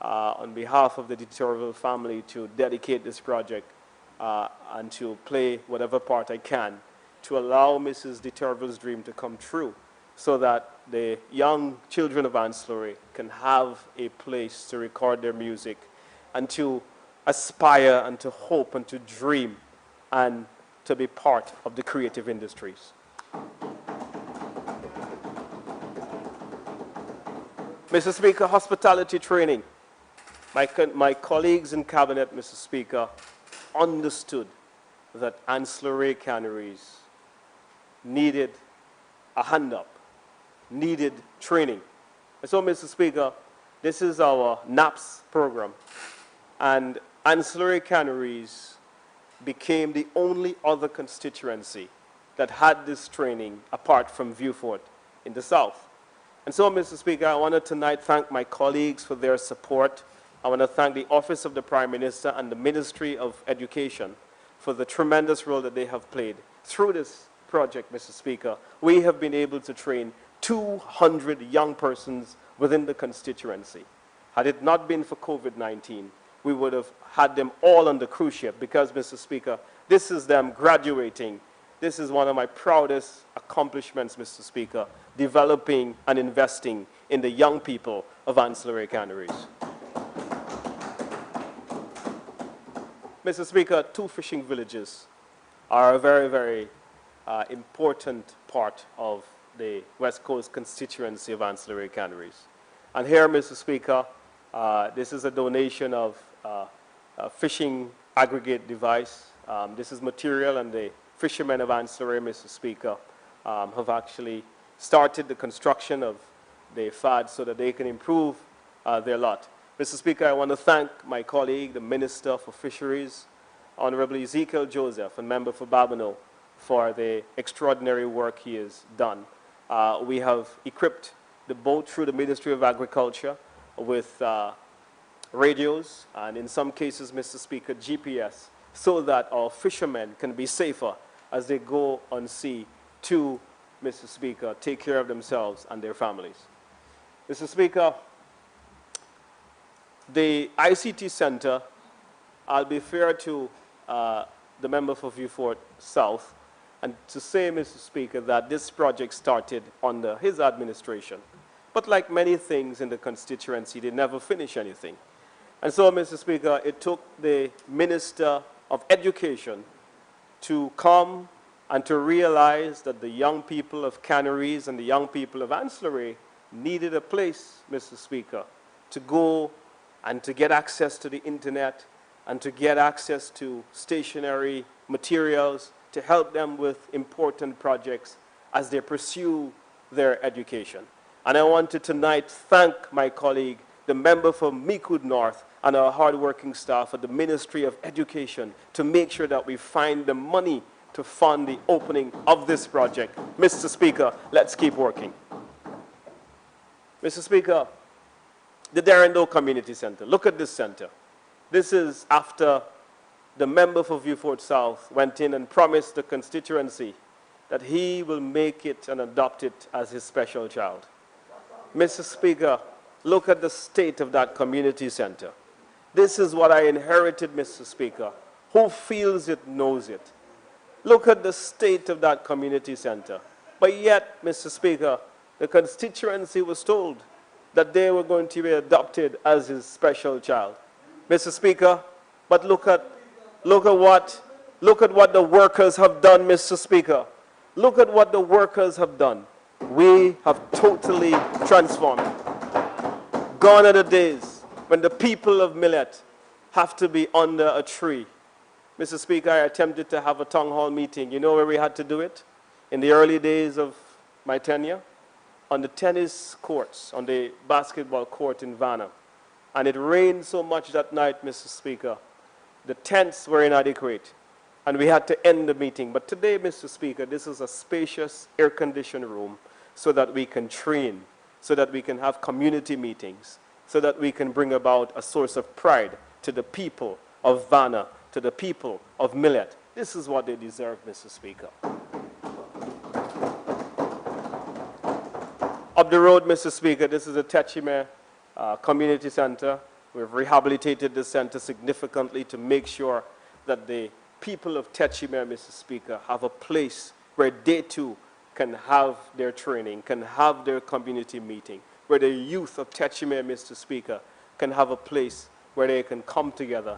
on behalf of the de Turville family to dedicate this project and to play whatever part I can to allow Mrs. de Turville's dream to come true so that the young children of Ancillary can have a place to record their music and to aspire and to hope and to dream and to be part of the creative industries. Mr. Speaker, hospitality training. My colleagues in Cabinet, Mr. Speaker, understood that Ancillary canneries needed a hand up, needed training. And so, Mr. Speaker, this is our NAPS program. And Ancillary canneries became the only other constituency that had this training apart from Viewfort in the south. And so, Mr. Speaker, I want to tonight thank my colleagues for their support. I want to thank the Office of the Prime Minister and the Ministry of Education for the tremendous role that they have played. Through this project, Mr. Speaker, we have been able to train 200 young persons within the constituency. Had it not been for COVID-19, we would have had them all on the cruise ship because, Mr. Speaker, this is them graduating. This is one of my proudest accomplishments, Mr. Speaker, developing and investing in the young people of Ancillary canneries. Mr. Speaker, two fishing villages are a very, very important part of the West Coast constituency of ancillary canneries. And here, Mr. Speaker, this is a donation of a fishing aggregate device. This is material, and the fishermen of ancillary, Mr. Speaker, have actually started the construction of the FAD so that they can improve their lot. Mr. Speaker, I want to thank my colleague, the Minister for Fisheries, Honorable Ezekiel Joseph, and member for Babonneau, for the extraordinary work he has done. We have equipped the boat through the Ministry of Agriculture with radios, and in some cases, Mr. Speaker, GPS, so that our fishermen can be safer as they go on sea to, Mr. Speaker, take care of themselves and their families. Mr. Speaker, the ICT Center, I'll be fair to the member for Vieux Fort South, and to say, Mr. Speaker, that this project started under his administration. But like many things in the constituency, they never finish anything. And so, Mr. Speaker, it took the Minister of Education to come and to realize that the young people of canneries and the young people of ancillary needed a place, Mr. Speaker, to go and to get access to the internet and to get access to stationary materials to help them with important projects as they pursue their education. And I want to tonight thank my colleague, the member for Micoud North, and our hardworking staff at the Ministry of Education to make sure that we find the money to fund the opening of this project. Mr. Speaker, let's keep working. Mr. Speaker, the Darrendale Community Center. Look at this center. This is after the member for Vieux Fort South went in and promised the constituency that he will make it and adopt it as his special child. Mr. Speaker, look at the state of that community center. This is what I inherited, Mr. Speaker. Who feels it knows it. Look at the state of that community center. But yet, Mr. Speaker, the constituency was told that they were going to be adopted as his special child. Mr. Speaker, but look at what the workers have done, Mr. Speaker. Look at what the workers have done. We have totally transformed. Gone are the days when the people of Millet have to be under a tree. Mr. Speaker, I attempted to have a town hall meeting. You know where we had to do it? In the early days of my tenure? On the tennis courts, on the basketball court in Vanna. And it rained so much that night, Mr. Speaker. The tents were inadequate, and we had to end the meeting. But today, Mr. Speaker, this is a spacious air-conditioned room so that we can train, so that we can have community meetings, so that we can bring about a source of pride to the people of Vanna, to the people of Millet. This is what they deserve, Mr. Speaker. Up the road, Mr. Speaker, this is the Techime Community Center. We've rehabilitated the center significantly to make sure that the people of Techime, Mr. Speaker, have a place where they too can have their training, can have their community meeting, where the youth of Techime, Mr. Speaker, can have a place where they can come together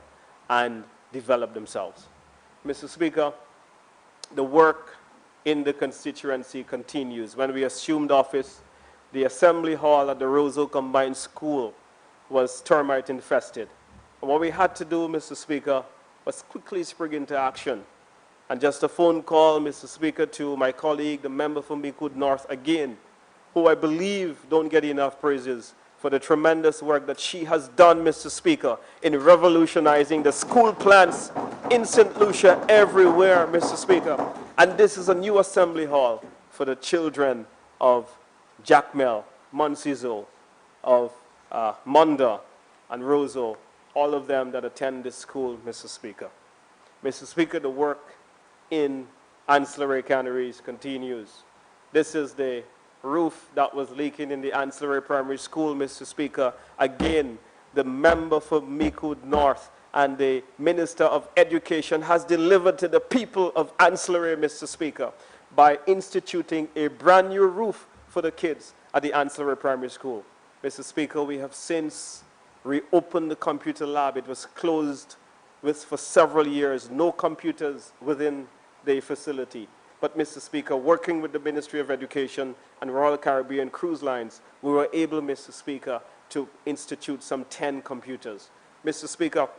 and develop themselves. Mr. Speaker, the work in the constituency continues. When we assumed office, the assembly hall at the Roseau Combined School was termite infested. And what we had to do, Mr. Speaker, was quickly spring into action. And just a phone call, Mr. Speaker, to my colleague, the member from Micoud North again, who I believe don't get enough praises for the tremendous work that she has done, Mr. Speaker, in revolutionizing the school plants in St. Lucia everywhere, Mr. Speaker. And this is a new assembly hall for the children of Jacmel, Monsizo, of Munda, and Roseau, all of them that attend this school, Mr. Speaker. Mr. Speaker, the work in ancillary canneries continues. This is the roof that was leaking in the ancillary primary school, Mr. Speaker. Again, the member for Micoud North and the Minister of Education has delivered to the people of ancillary, Mr. Speaker, by instituting a brand new roof for the kids at the ancillary primary school. Mr. Speaker, we have since reopened the computer lab. It was closed with for several years, no computers within the facility. But, Mr. Speaker, working with the Ministry of Education and Royal Caribbean Cruise Lines, we were able, Mr. Speaker, to institute some 10 computers. Mr. Speaker,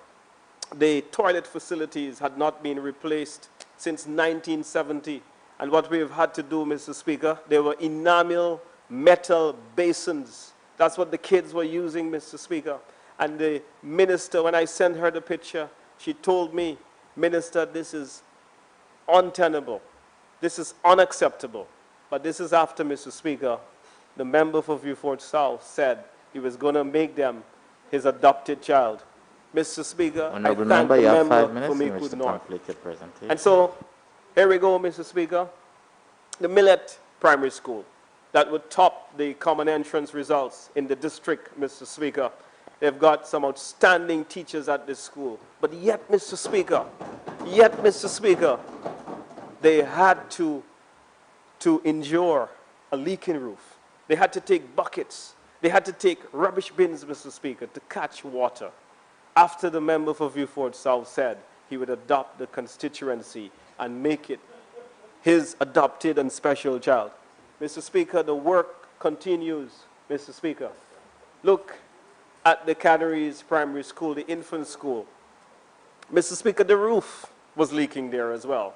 the toilet facilities had not been replaced since 1970. And what we have had to do, Mr. Speaker, they were enamel metal basins. That's what the kids were using, Mr. Speaker. And the minister, when I sent her the picture, she told me, Minister, this is untenable. This is unacceptable. But this is after, Mr. Speaker, the member for Vieux-Fort South said he was going to make them his adopted child. Mr. Speaker, I thank the member for me could not. And so, here we go, Mr. Speaker. The Millet Primary School that would top the common entrance results in the district, Mr. Speaker. They've got some outstanding teachers at this school. But yet, Mr. Speaker, they had to endure a leaking roof. They had to take buckets. They had to take rubbish bins, Mr. Speaker, to catch water. After the member for Vieux-Fort South said he would adopt the constituency and make it his adopted and special child. Mr. Speaker, the work continues, Mr. Speaker. Look at the Canaries Primary School, the infant school. Mr. Speaker, the roof was leaking there as well.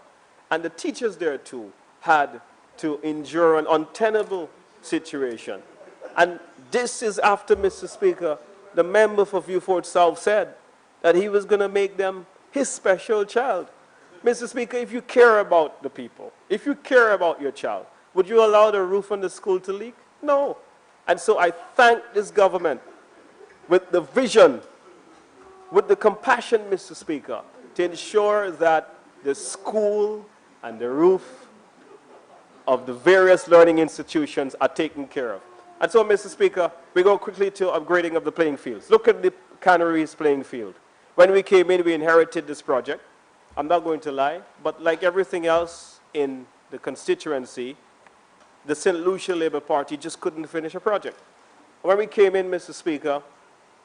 And the teachers there too had to endure an untenable situation. And this is after, Mr. Speaker, the member for Vieux-Fort South said that he was going to make them his special child. Mr. Speaker, if you care about the people, if you care about your child, would you allow the roof on the school to leak? No. And so I thank this government with the vision, with the compassion, Mr. Speaker, to ensure that the school and the roof of the various learning institutions are taken care of. And so, Mr. Speaker, we go quickly to upgrading of the playing fields. Look at the Canaries playing field. When we came in, we inherited this project. I'm not going to lie, but like everything else in the constituency, the St. Lucia Labour Party just couldn't finish a project. When we came in, Mr. Speaker,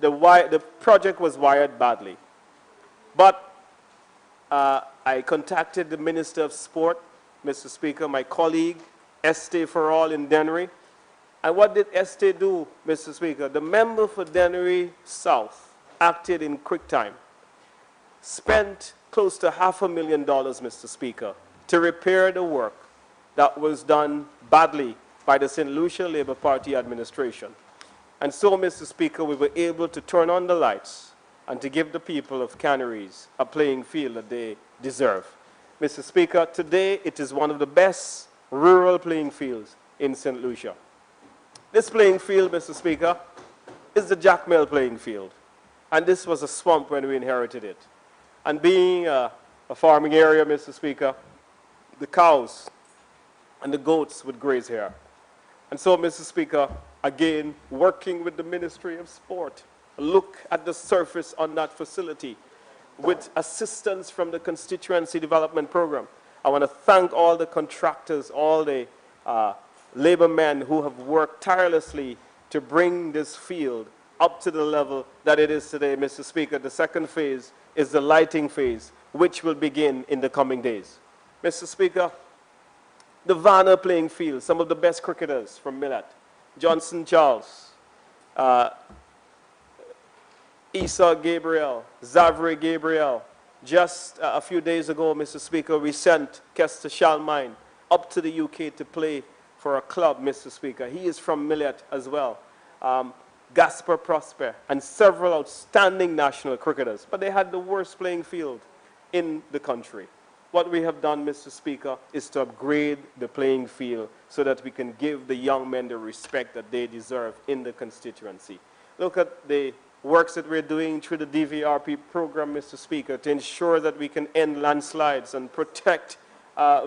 the project was wired badly. But I contacted the Minister of Sport, Mr. Speaker, my colleague, Estee for All in Dennery. And what did Estee do, Mr. Speaker? The member for Dennery South acted in quick time, spent close to $500,000, Mr. Speaker, to repair the work that was done badly by the St. Lucia Labour Party administration. And so, Mr. Speaker, we were able to turn on the lights and to give the people of Canaries a playing field that they deserve. Mr. Speaker, today it is one of the best rural playing fields in St. Lucia. This playing field, Mr. Speaker, is the Jack Mill playing field. And this was a swamp when we inherited it. And being a farming area, Mr. Speaker, the cows and the goats would graze here. And so, Mr. Speaker, again, working with the Ministry of Sport, look at the surface on that facility with assistance from the Constituency Development Program. I want to thank all the contractors, all the labor men who have worked tirelessly to bring this field up to the level that it is today, Mr. Speaker. The second phase is the lighting phase, which will begin in the coming days. Mr. Speaker, the Vanna playing field, some of the best cricketers from Millet, Johnson Charles, Issa Gabriel, Zavri Gabriel. Just a few days ago, Mr. Speaker, we sent Kester Shalmine up to the UK to play for a club, Mr. Speaker. He is from Millet as well. Gaspar Prosper, and several outstanding national cricketers. But they had the worst playing field in the country. What we have done, Mr. Speaker, is to upgrade the playing field so that we can give the young men the respect that they deserve in the constituency. Look at the works that we're doing through the DVRP program, Mr. Speaker, to ensure that we can end landslides and protect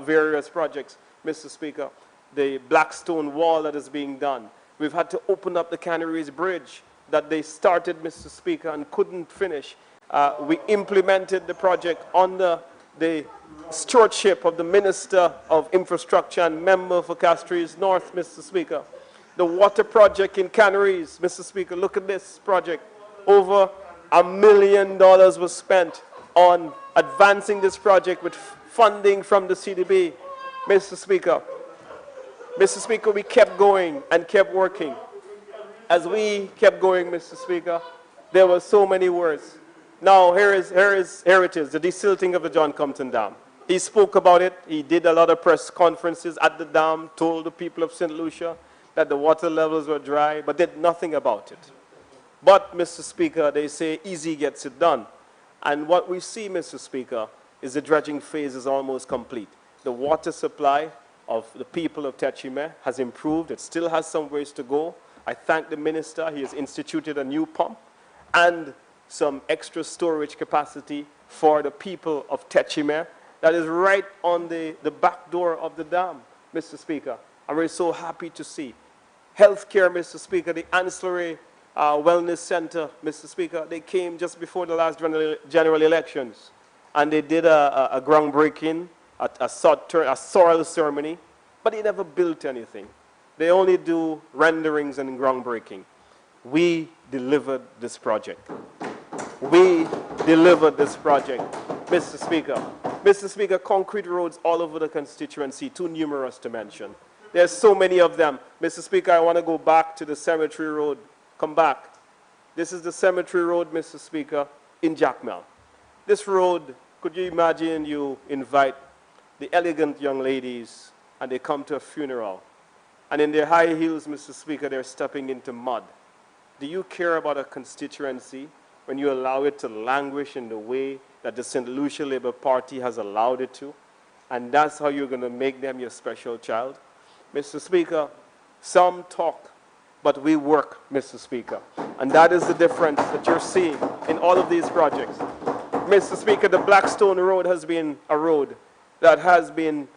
various projects. Mr. Speaker, the Blackstone wall that is being done. We've had to open up the Canaries Bridge that they started, Mr. Speaker, and couldn't finish. We implemented the project under the stewardship of the Minister of Infrastructure and member for Castries North, Mr. Speaker. The water project in Canaries, Mr. Speaker, look at this project. Over $1 million was spent on advancing this project with funding from the CDB. Mr. Speaker, we kept going and kept working. As we kept going, Mr. Speaker, there were so many words. Now, here it is, the desilting of the John Compton Dam. He spoke about it. He did a lot of press conferences at the dam, told the people of St. Lucia that the water levels were dry, but did nothing about it. But, Mr. Speaker, they say easy gets it done. And what we see, Mr. Speaker, is the dredging phase is almost complete. The water supply of the people of Techime has improved. It still has some ways to go. I thank the minister. He has instituted a new pump and some extra storage capacity for the people of Techime that is right on the back door of the dam, Mr. Speaker. And we're so happy to see. Healthcare, Mr. Speaker, the ancillary wellness center, Mr. Speaker, they came just before the last general elections. And they did a groundbreaking, a soil ceremony, but they never built anything. They only do renderings and groundbreaking. We delivered this project. We delivered this project, Mr. Speaker. Mr. Speaker, concrete roads all over the constituency, too numerous to mention. There's so many of them. Mr. Speaker, I want to go back to the Cemetery Road. Come back. This is the Cemetery Road, Mr. Speaker, in Jacmel. This road, could you imagine you invite the elegant young ladies and they come to a funeral, and in their high heels, Mr. Speaker, they're stepping into mud. Do you care about a constituency when you allow it to languish in the way that the St. Lucia Labour Party has allowed it to? And that's how you're going to make them your special child? Mr. Speaker, some talk, but we work, Mr. Speaker. And that is the difference that you're seeing in all of these projects. Mr. Speaker, the Blackstone Road has been a road that has been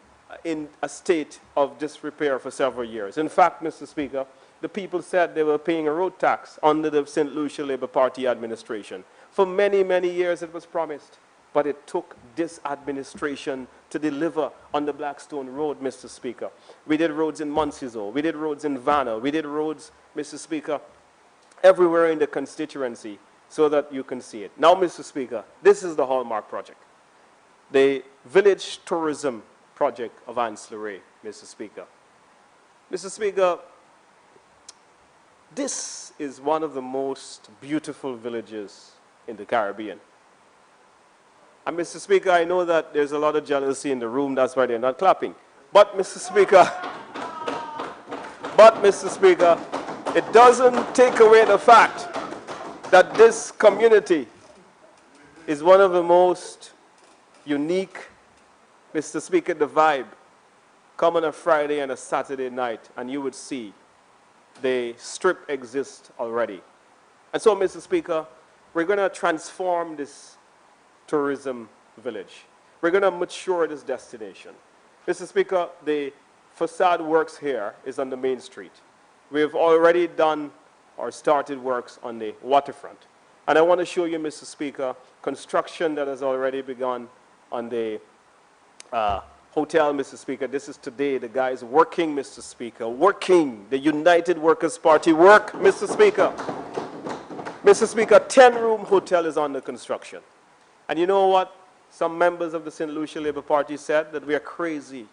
in a state of disrepair for several years. In fact, Mr. Speaker, the people said they were paying a road tax under the St. Lucia Labour Party administration. For many, many years it was promised, but it took this administration to deliver on the Blackstone Road, Mr. Speaker. We did roads in Montciso, we did roads in Vanna, we did roads, Mr. Speaker, everywhere in the constituency so that you can see it. Now, Mr. Speaker, this is the hallmark project. The village tourism project of Ancillary, Mr. Speaker. Mr. Speaker, this is one of the most beautiful villages in the Caribbean. And Mr. Speaker, I know that there's a lot of jealousy in the room, that's why they're not clapping. But Mr. Speaker, it doesn't take away the fact that this community is one of the most unique. Mr. Speaker, the vibe. Come on a Friday and a Saturday night and you would see the strip exists already. And so, Mr. Speaker, we're going to transform this tourism village. We're going to mature this destination. Mr. Speaker, the facade works here is on the main street. We have already done or started works on the waterfront. And I want to show you, Mr. Speaker, construction that has already begun on the hotel, Mr. Speaker. This is today, the guys working, Mr. Speaker, working. The United Workers' Party work, Mr. Speaker. Mr. Speaker, 10-room hotel is under construction. And you know what? Some members of the St. Lucia Labour Party said that we are crazy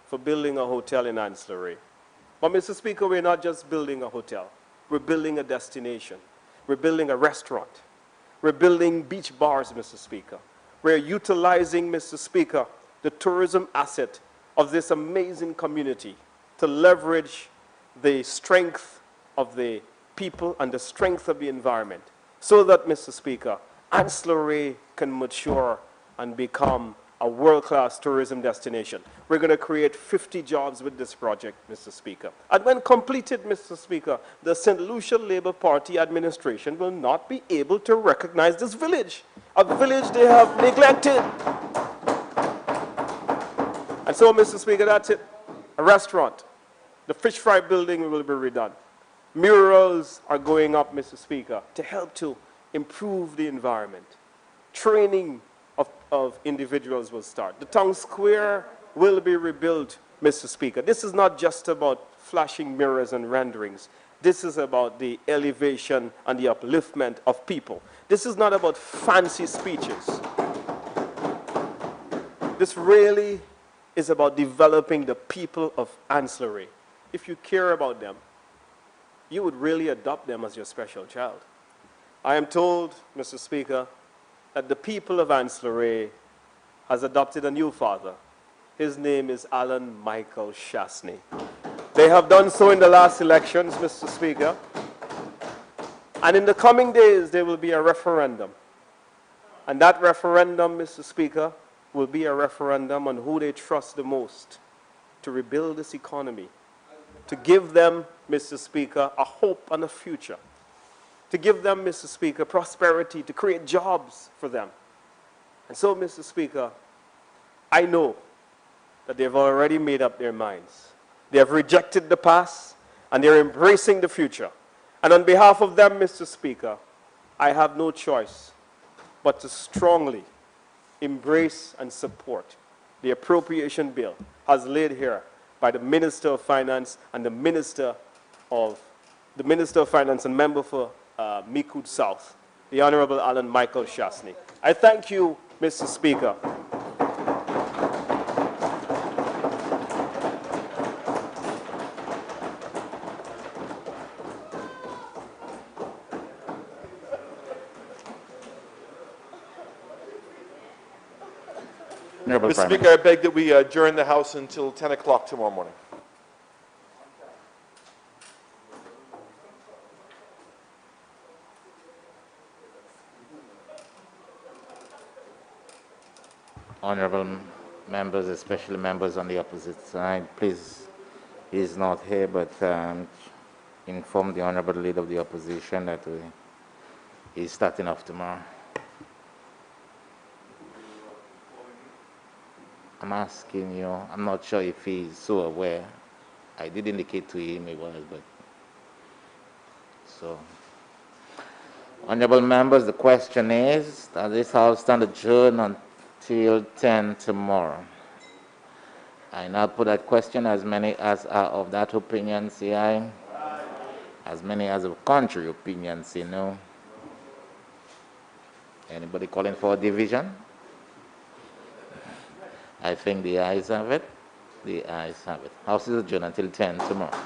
for building a hotel in Ancillary. But Mr. Speaker, we're not just building a hotel. We're building a destination. We're building a restaurant. We're building beach bars, Mr. Speaker. We're utilizing, Mr. Speaker, the tourism asset of this amazing community to leverage the strength of the people and the strength of the environment so that, Mr. Speaker, Ancillary can mature and become a world-class tourism destination. We're going to create 50 jobs with this project, Mr. Speaker. And when completed, Mr. Speaker, the St. Lucia Labour Party administration will not be able to recognize this village, a village they have neglected. And so, Mr. Speaker, that's it. A restaurant. The fish fry building will be redone. Murals are going up, Mr. Speaker, to help to improve the environment. Training of individuals will start. The town square will be rebuilt, Mr. Speaker. This is not just about flashing mirrors and renderings. This is about the elevation and the upliftment of people. This is not about fancy speeches. This really is about developing the people of Ancillary. If you care about them, you would really adopt them as your special child. I am told, Mr. Speaker, that the people of Ancillary has adopted a new father. His name is Alan Michael Shasney. They have done so in the last elections, Mr. Speaker. And in the coming days, there will be a referendum. And that referendum, Mr. Speaker, will be a referendum on who they trust the most to rebuild this economy, to give them, Mr. Speaker, a hope and a future, to give them, Mr. Speaker, prosperity, to create jobs for them. And so, Mr. Speaker, I know that they've already made up their minds. They have rejected the past, and they're embracing the future. And on behalf of them, Mr. Speaker, I have no choice but to strongly embrace and support the appropriation bill as laid here by the Minister of Finance and the Minister of Finance and member for Micoud South, the Honorable Alan Michael Shasney. I thank you, Mr. Speaker. Mr. Speaker, I beg that we adjourn the House until 10 o'clock tomorrow morning. Honorable members, especially members on the opposite side, please, he's not here, but inform the Honorable Leader of the Opposition that he's starting off tomorrow. I'm asking you, I'm not sure if he's so aware. I did indicate to him he was, but so. Honorable members, the question is that this House stand adjourned until 10 tomorrow. I now put that question. As many as are of that opinion, say aye. As many as of contrary opinion, say no. Anybody calling for a division? I think the ayes have it. The ayes have it. House is adjourned until 10 tomorrow.